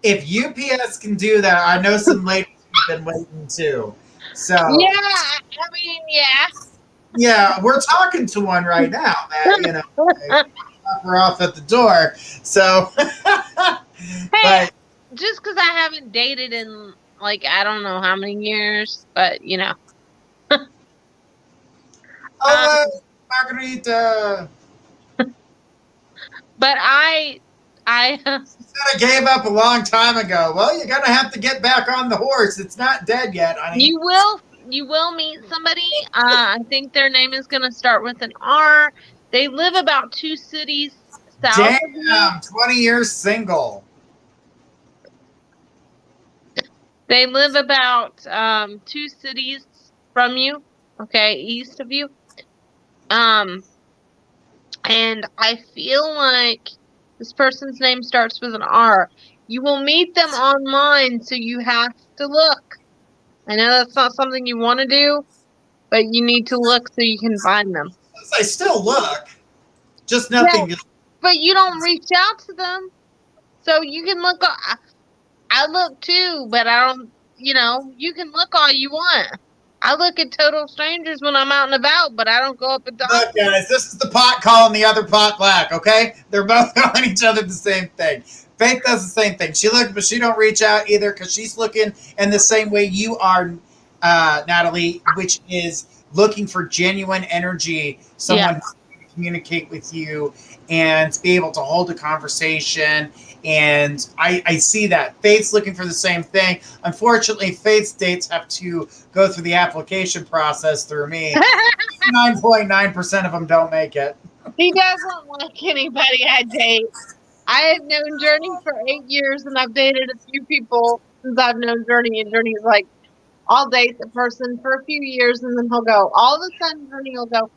If UPS can do that, I know some ladies have been waiting too. So Yeah, I mean, yeah. yeah, we're talking to one right now that, you know, drop her off at the door. So, Hey, but just because I haven't dated in, like, I don't know how many years, but, you know. Margarita. But I She said I gave up a long time ago. Well, you're gonna have to get back on the horse. It's not dead yet, honey. you will meet somebody. I think their name is going to start with an R. They live about 2 cities south of you. Damn, 20 years single. They live about 2 cities from you, okay, east of you. And I feel like this person's name starts with an R. You will meet them online, so you have to look. I know that's not something you want to do, but you need to look so you can find them. I still look. Just nothing. Yeah, but you don't reach out to them. So you can look. I look too, but I don't, you can look all you want. I look at total strangers when I'm out and about, but I don't go up and talk. Look, guys, this is the pot calling the other pot black, okay? They're both calling each other the same thing. Faith does the same thing. She looks, but she don't reach out either because she's looking in the same way you are, Natalie, which is looking for genuine energy, someone who can communicate with you and be able to hold a conversation. And I see that. Faith's looking for the same thing. Unfortunately, Faith's dates have to go through the application process through me. 9.9% of them don't make it. He doesn't like anybody I date. I have known Journey for 8 years, and I've dated a few people since I've known Journey, and Journey's like, I'll date the person for a few years, and then he'll go, all of a sudden, Journey will go,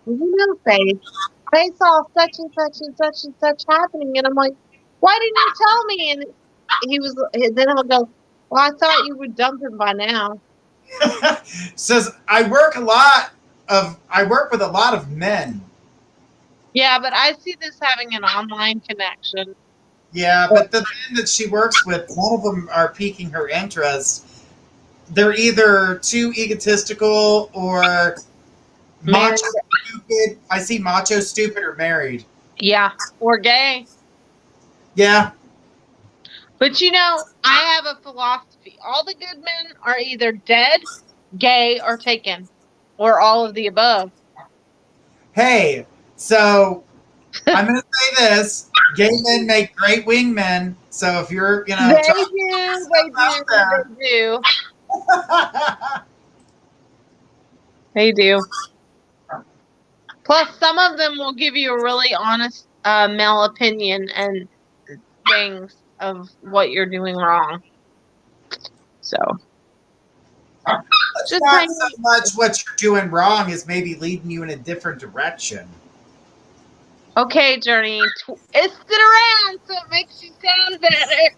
you know, Faith, I saw such and such and such and such happening, and I'm like, why didn't you tell me? And then he'll go, well, I thought you would dump him by now. Says, I work with a lot of men. Yeah, but I see this having an online connection. Yeah, but the men that she works with, none of them are piquing her interest. They're either too egotistical or macho stupid. I see macho stupid or married. Yeah, or gay. Yeah. But I have a philosophy. All the good men are either dead, gay, or taken, or all of the above. Hey, so I'm going to say this. Gay men make great wingmen. So if you're, They do. They do. Plus, some of them will give you a really honest male opinion and things of what you're doing wrong. So, it's not so much what you're doing wrong is maybe leading you in a different direction. Okay, Journey, twist it around so it makes you sound better.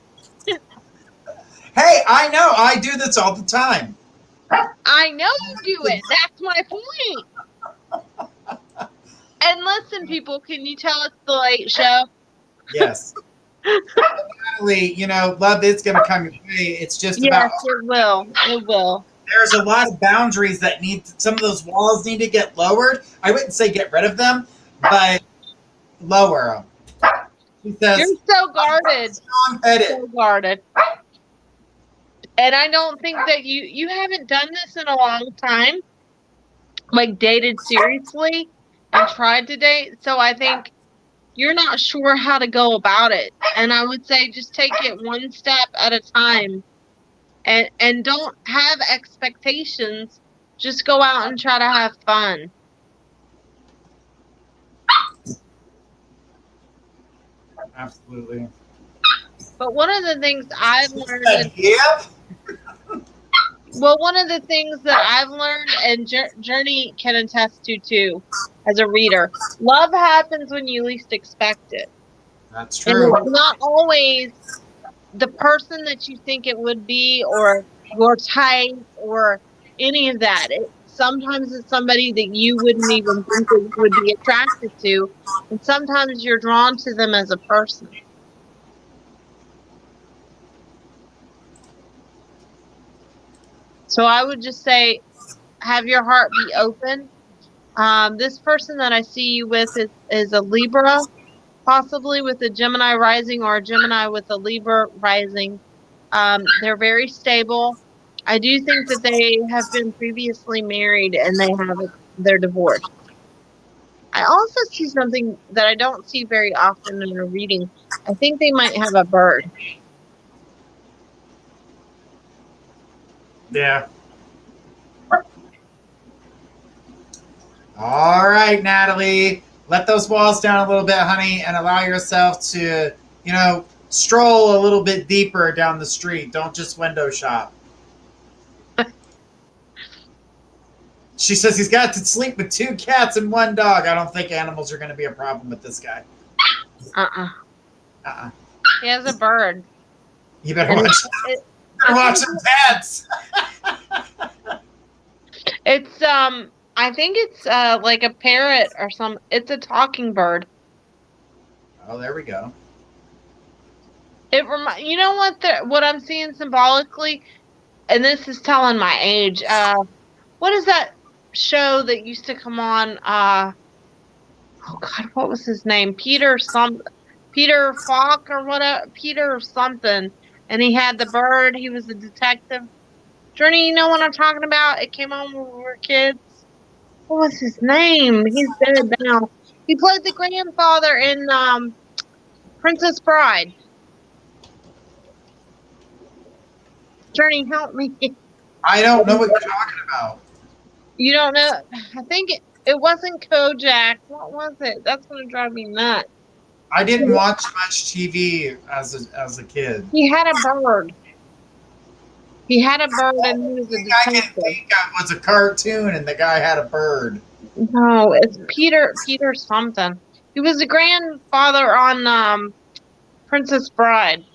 Hey, I know. I do this all the time. I know you do it. That's my point. And listen, people, can you tell it's the late show? Yes. Finally, love is going to come your way. It's just about. Yes, it will. It will. There's a lot of boundaries that some of those walls need to get lowered. I wouldn't say get rid of them, but lower them. She says, you're so guarded. So guarded. And I don't think that you haven't done this in a long time, like dated seriously and tried to date. So I think you're not sure how to go about it. And I would say just take it one step at a time and don't have expectations. Just go out and try to have fun. Absolutely. But one of the things I've learned Yep. Well, one of the things that I've learned, and Journey can attest to too, as a reader, love happens when you least expect it. That's And true. it's not always the person that you think it would be, or your type, or any of that. Sometimes it's somebody that you wouldn't even think that would be attracted to, and sometimes you're drawn to them as a person. So I would just say, have your heart be open. This person that I see you with is a Libra, possibly with a Gemini rising, or a Gemini with a Libra rising. They're very stable. I do think that they have been previously married and they're divorced. I also see something that I don't see very often in a reading. I think they might have a bird. Yeah. All right, Natalie. Let those walls down a little bit, honey, and allow yourself to, stroll a little bit deeper down the street. Don't just window shop. She says he's got to sleep with 2 cats and 1 dog. I don't think animals are going to be a problem with this guy. He has a bird. You better watch some pets. It's I think it's like a parrot or some. It's a talking bird. Oh, there we go. You know what I'm seeing symbolically, and this is telling my age. What is that show that used to come on? Oh God, what was his name? Peter Falk or whatever. Peter something, and he had the bird. He was a detective. Journey, you know what I'm talking about? It came on when we were kids. What was his name? He's dead now. He played the grandfather in Princess Bride. Journey, help me. I don't know what you're talking about. You don't know? I think it wasn't Kojak. What was it? That's going to drive me nuts. I didn't watch much TV as a kid. He had a bird. He had a bird and he was a detective. I can think it was a cartoon and the guy had a bird. No, it's Peter something. He was the grandfather on Princess Bride.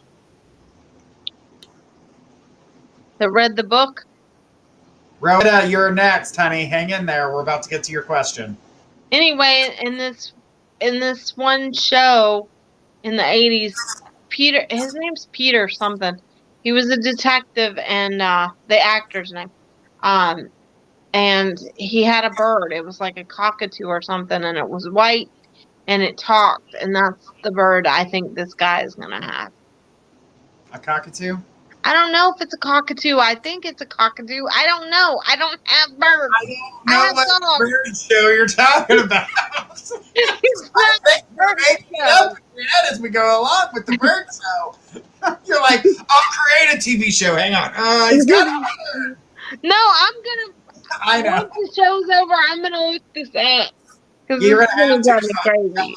That read the book. Rhoda, you're next, honey. Hang in there. We're about to get to your question. Anyway, in this one show in the 80s, his name's Peter something. He was a detective, and the actor's name. And he had a bird. It was like a cockatoo or something, and it was white, and it talked. And that's the bird I think this guy is going to have. A cockatoo? I don't know if it's a cockatoo. I think it's a cockatoo. I don't know. I don't have birds. I don't know what bird show you're talking about. It's not I think you're making up in your head as we go along with the bird show. You're like, I'll create a TV show. Hang on. He's got a bird. No, I'm going to. I know. Once the show's over, I'm going to look this up. Because You're it's going to drive me crazy.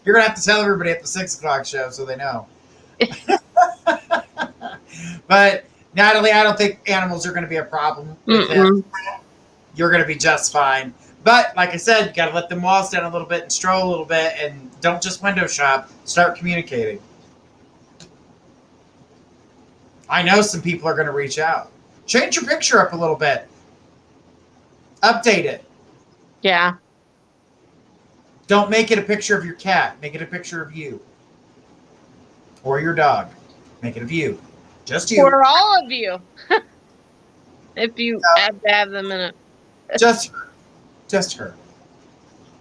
You're going to have to tell everybody at the 6 o'clock show so they know. But Natalie, I don't think animals are going to be a problem with him. You're going to be just fine. But like I said, you got to let them walls down a little bit and stroll a little bit, and don't just window shop. Start communicating. I know some people are going to reach out. Change your picture up a little bit. Update it. Yeah. Don't make it a picture of your cat. Make it a picture of you. Or your dog. Make it of you. Just you. For all of you. If you have to have them in it. Just her. Just her.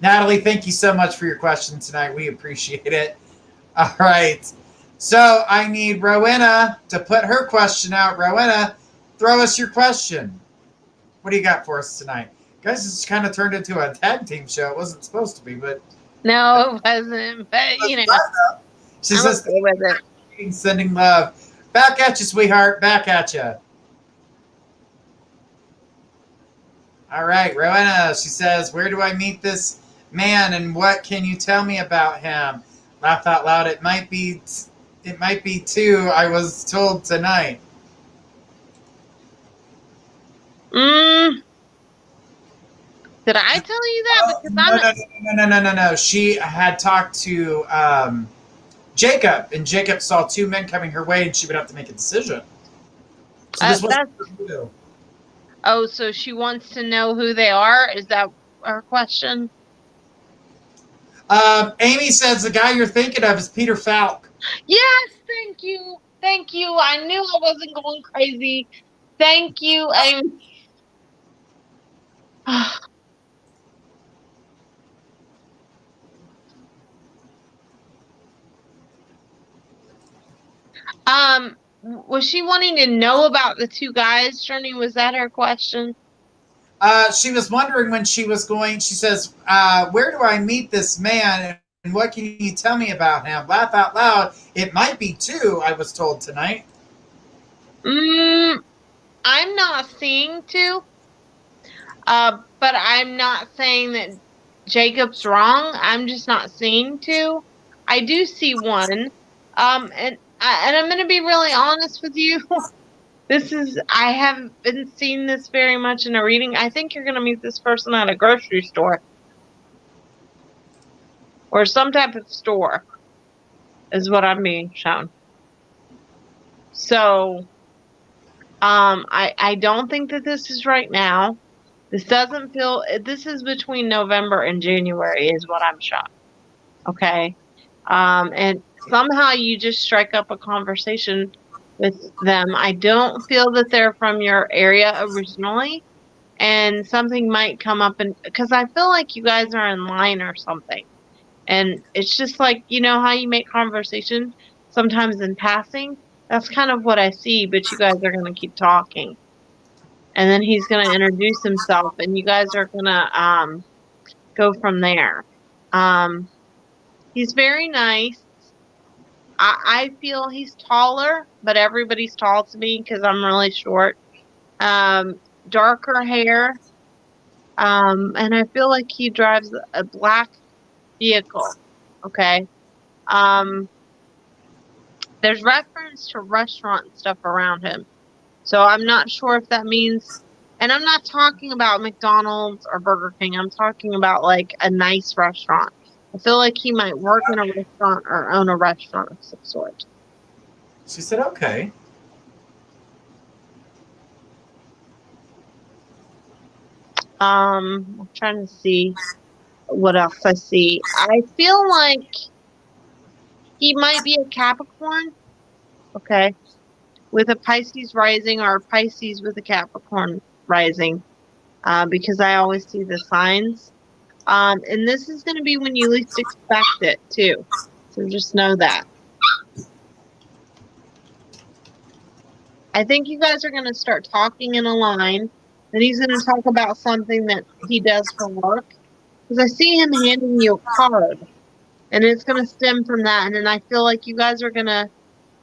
Natalie, thank you so much for your question tonight. We appreciate it. All right. So I need Rowena to put her question out. Rowena, throw us your question. What do you got for us tonight? Guys, this kind of turned into a tag team show. It wasn't supposed to be, but... No, it wasn't. But, you know. She says, okay with it. Sending love. Back at you, sweetheart. Back at you. All right, Rowena, she says, where do I meet this man and what can you tell me about him? Laugh out loud. It might be 2, I was told tonight. Mm, did I tell you that? Because No. She had talked to Jacob, and Jacob saw two men coming her way, and she would have to make a decision. So this was that's oh, so she wants to know who they are? Is that her question? Amy says the guy you're thinking of is Peter Falk. Yes, thank you. Thank you. I knew I wasn't going crazy. Thank you, Amy. Was she wanting to know about the two guys' journey? Was that her question? She was wondering when she was going. She says, "Where do I meet this man, and what can you tell me about him?" Laugh out loud. It might be two. I was told tonight. I'm not seeing two. But I'm not saying that Jacob's wrong. I'm just not seeing two. I do see one. And I'm going to be really honest with you. I haven't been seeing this very much in a reading. I think you're going to meet this person at a grocery store or some type of store is what I'm being shown. So, I don't think that this is right now. This doesn't feel, this is between November and January is what I'm shocked. Okay. And somehow you just strike up a conversation with them. I don't feel that they're from your area originally, and something might come up, and because I feel like you guys are in line or something. And it's just like, you know how you make conversation sometimes in passing? That's kind of what I see, but you guys are going to keep talking. And then he's going to introduce himself, and you guys are going to go from there. He's very nice. I feel he's taller, but everybody's tall to me because I'm really short. Darker hair. And I feel like he drives a black vehicle. Okay. There's reference to restaurant stuff around him. So I'm not sure if that means, and I'm not talking about McDonald's or Burger King. I'm talking about like a nice restaurant. I feel like he might work in a restaurant or own a restaurant of some sort. She said, "Okay." I'm trying to see what else I see. I feel like he might be a Capricorn. Okay. With a Pisces rising or a Pisces with a Capricorn rising. Because I always see the signs. And this is going to be when you least expect it, too. So just know that. I think you guys are going to start talking in a line. Then he's going to talk about something that he does for work. Because I see him handing you a card. And it's going to stem from that. And then I feel like you guys are going to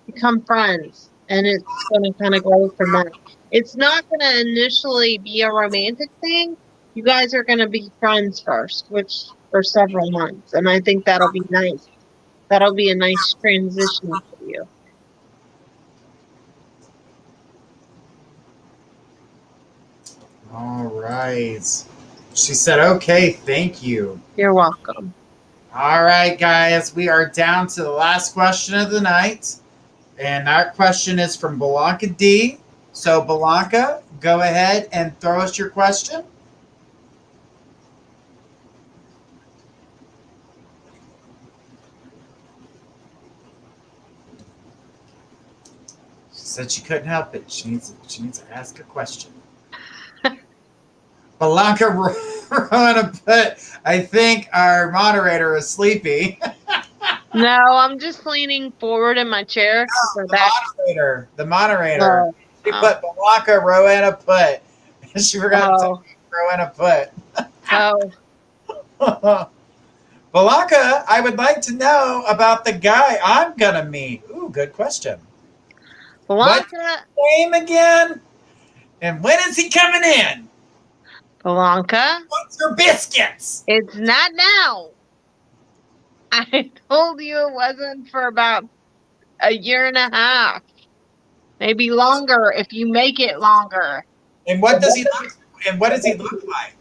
become friends. And it's going to kind of go from that. It's not going to initially be a romantic thing. You guys are going to be friends first, which for several months. And I think that'll be nice. That'll be a nice transition for you. All right. She said, "Okay, thank you." You're welcome. All right, guys. We are down to the last question of the night. And that question is from Blanca D. So, Blanca, go ahead and throw us your question. She said she couldn't help it. She needs to ask a question. Blanca Rowena put, "I think our moderator is sleepy." No, I'm just leaning forward in my chair. The moderator. Oh. She put Blanca Rowena put. She forgot to Rowena put. Blanca, I would like to know about the guy I'm gonna meet. Ooh, good question. Blanca. What's his name again? And when is he coming in? Blanca. What's your biscuits? It's not now. I told you it wasn't for about a year and a half. Maybe longer if you make it longer. And what does he look? And what does he look like?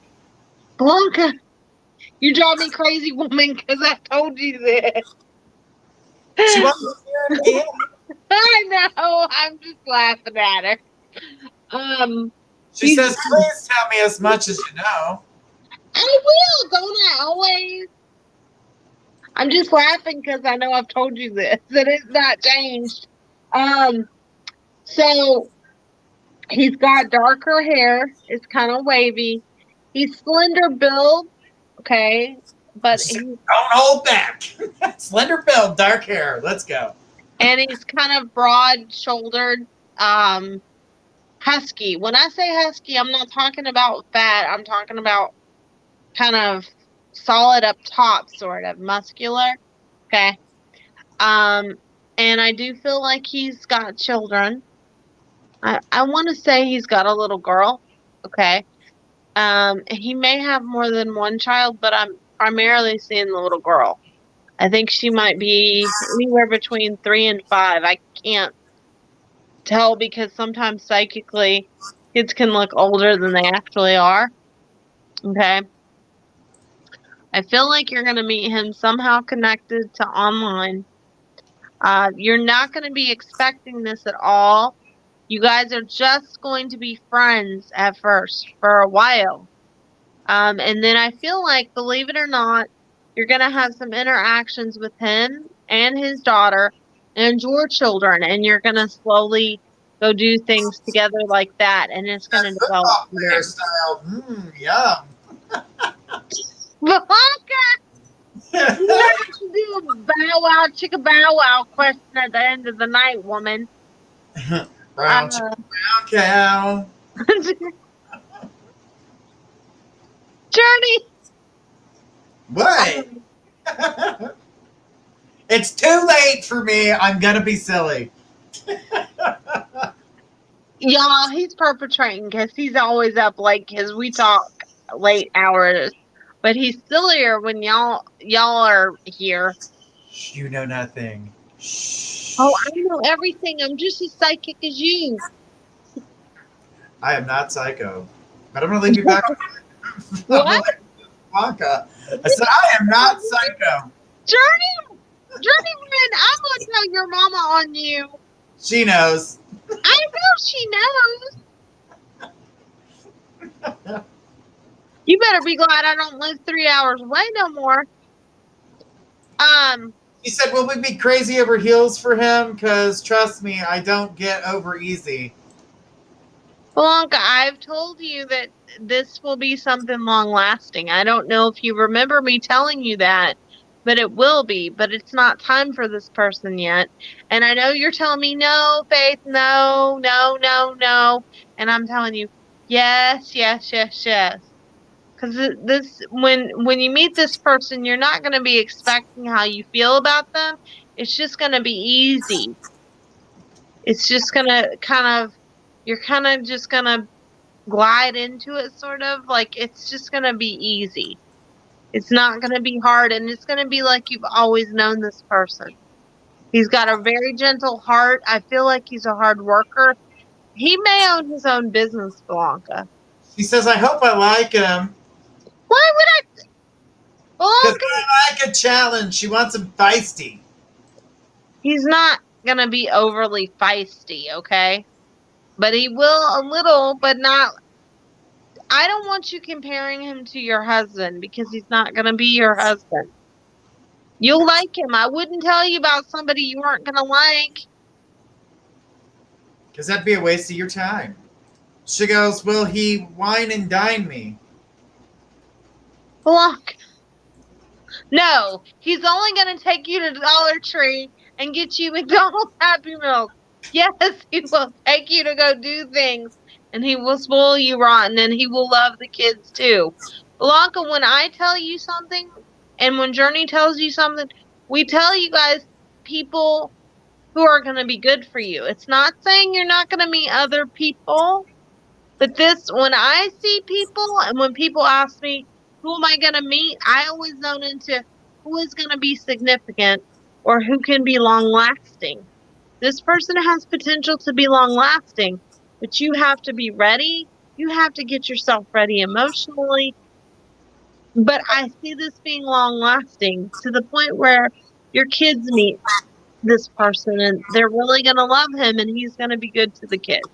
Blanca, you drive me crazy, woman, because I told you this. She wants to hear it again. I know. I'm just laughing at her. She says, "Please tell me as much as you know." I will, don't I always? I'm just laughing because I know I've told you this, that it's not changed. So he's got darker hair. It's kind of wavy. He's slender build, okay, but Don't hold back. Slender build, dark hair. Let's go. And he's kind of broad-shouldered, husky. When I say husky, I'm not talking about fat. I'm talking about kind of solid up top, sort of muscular. Okay. And I do feel like he's got children. I want to say he's got a little girl. Okay. He may have more than one child, but I'm primarily seeing the little girl. I think she might be anywhere between 3 and 5. I can't tell because sometimes psychically kids can look older than they actually are. Okay. I feel like you're going to meet him somehow connected to online. You're not going to be expecting this at all. You guys are just going to be friends at first for a while. And then I feel like, believe it or not, you're going to have some interactions with him and his daughter and your children, and you're going to slowly go do things together like that, and it's going to develop. Hairstyle. Yum. Blanca! You have to do a bow wow, chicka bow wow question at the end of the night, woman. Brown chicken, brown cow. Journey! What? It's too late for me. I'm going to be silly. Y'all, he's perpetrating because he's always up late because we talk late hours. But he's sillier when y'all are here. You know nothing. Shh. Oh, I know everything. I'm just as psychic as you. I am not psycho. But I'm going to leave you back. What? Blanca. I said, I am not psycho. Journeyman, I'm going to tell your mama on you. She knows. I know she knows. You better be glad I don't live 3 hours away no more. He said, will we be crazy over heels for him? Because trust me, I don't get over easy. Blanca, I've told you that this will be something long lasting. I don't know if you remember me telling you that, but it will be. But it's not time for this person yet. And I know you're telling me, no, Faith, no. And I'm telling you, yes. Because this, when you meet this person, you're not going to be expecting how you feel about them. It's just going to be easy. It's just going to you're kind of just going to glide into it, sort of. Like, it's just going to be easy. It's not going to be hard, and it's going to be like you've always known this person. He's got a very gentle heart. I feel like he's a hard worker. He may own his own business, Blanca. She says, I hope I like him. Why would I? Because I like a challenge. She wants him feisty. He's not going to be overly feisty, okay? But he will a little, but not. I don't want you comparing him to your husband because he's not going to be your husband. You'll like him. I wouldn't tell you about somebody you weren't going to like. Because that'd be a waste of your time. She goes, will he wine and dine me? Look. No, he's only going to take you to Dollar Tree and get you McDonald's Happy Meals. Yes, he will take you to go do things, and he will spoil you rotten, and he will love the kids too. Blanca, when I tell you something, and when Journey tells you something, we tell you guys people who are going to be good for you. It's not saying you're not going to meet other people, but this, when I see people, and when people ask me, who am I going to meet? I always zone into who is going to be significant or who can be long-lasting. This person has potential to be long-lasting, but you have to be ready You have to get yourself ready emotionally. But I see this being long lasting to the point where your kids meet this person and they're really going to love him and he's going to be good to the kids.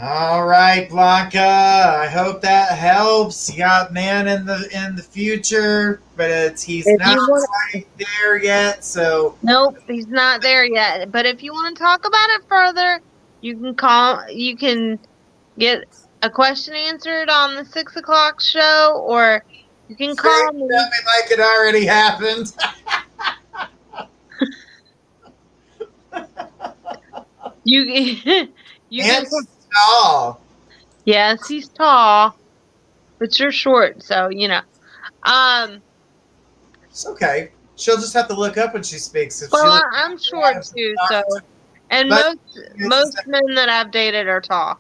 All right, Blanca. I hope that helps. You got man in the future, but he's not quite there yet. So nope, he's not there yet. But if you want to talk about it further, you can call. You can get a question answered on the 6 o'clock show, or you can call me. Tell me like it already happened. You can. Tall. Yes, he's tall, but you're short, so you know. It's okay. She'll just have to look up when she speaks. Well, I'm short too, so. And most men that I've dated are tall.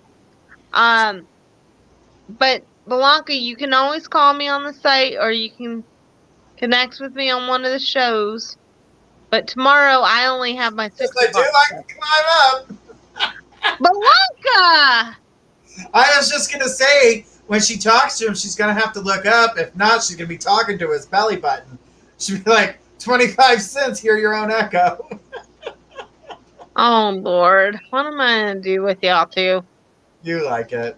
But Blanca, you can always call me on the site, or you can connect with me on one of the shows. But tomorrow I only have my 6 o'clock. I do like to climb up. Blanca! I was just going to say, when she talks to him, she's going to have to look up. If not, she's going to be talking to his belly button. She'll be like, 25 cents, hear your own echo. Oh, Lord. What am I going to do with y'all two? You like it.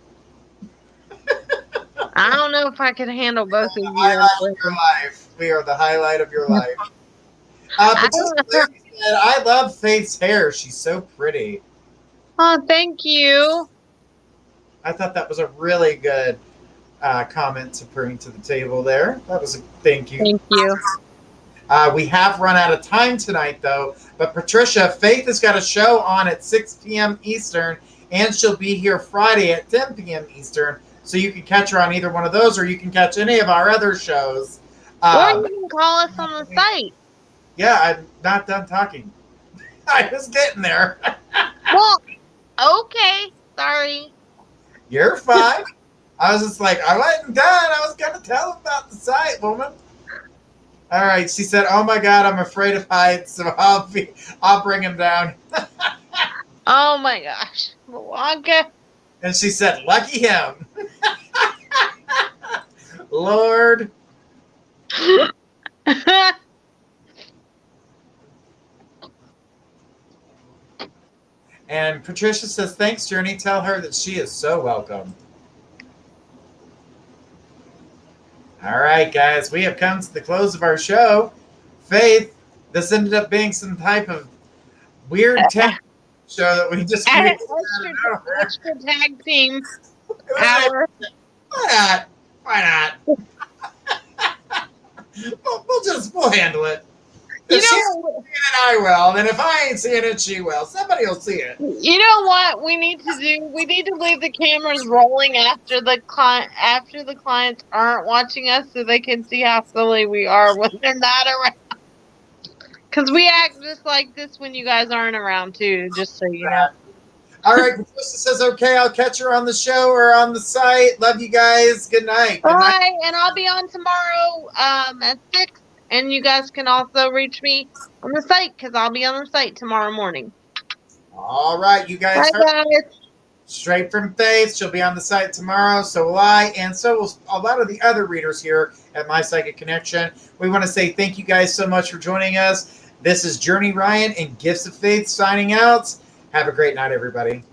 I don't know if I can handle both of you. Highlight of your life. We are the highlight of your life. I love Faith's hair. She's so pretty. Oh, thank you. I thought that was a really good comment to bring to the table there. That was a thank you. Thank you. We have run out of time tonight, though. But Patricia, Faith has got a show on at 6 p.m. Eastern, and she'll be here Friday at 10 p.m. Eastern. So you can catch her on either one of those, or you can catch any of our other shows. Or you can call us on the site. Yeah, I'm not done talking. I was getting there. Well, okay. Sorry. You're fine. I was just like, I wasn't done. I was going to tell him about the site, woman. All right. She said, oh, my God, I'm afraid of heights, so I'll bring him down. Oh, my gosh. Blanca. And she said, lucky him. Lord. And Patricia says, thanks, Journey. Tell her that she is so welcome. All right, guys. We have come to the close of our show. Faith, this ended up being some type of weird tech show that we just created. Extra tag team hour. Why not? We'll handle it. If she's seeing it, I will. And if I ain't seeing it, she will. Somebody will see it. You know what we need to do? We need to leave the cameras rolling after the clients aren't watching us, so they can see how silly we are when they're not around. Because we act just like this when you guys aren't around too. Just so you know. All right, Patricia says, okay, I'll catch her on the show or on the site. Love you guys. Good night. All right, and I'll be on tomorrow at 6. And you guys can also reach me on the site because I'll be on the site tomorrow morning. All right, you guys heard straight from Faith. She'll be on the site tomorrow. So will I, and so will a lot of the other readers here at My Psychic Connection. We want to say thank you guys so much for joining us. This is Journey Ryan and Gifts of Faith signing out. Have a great night, everybody.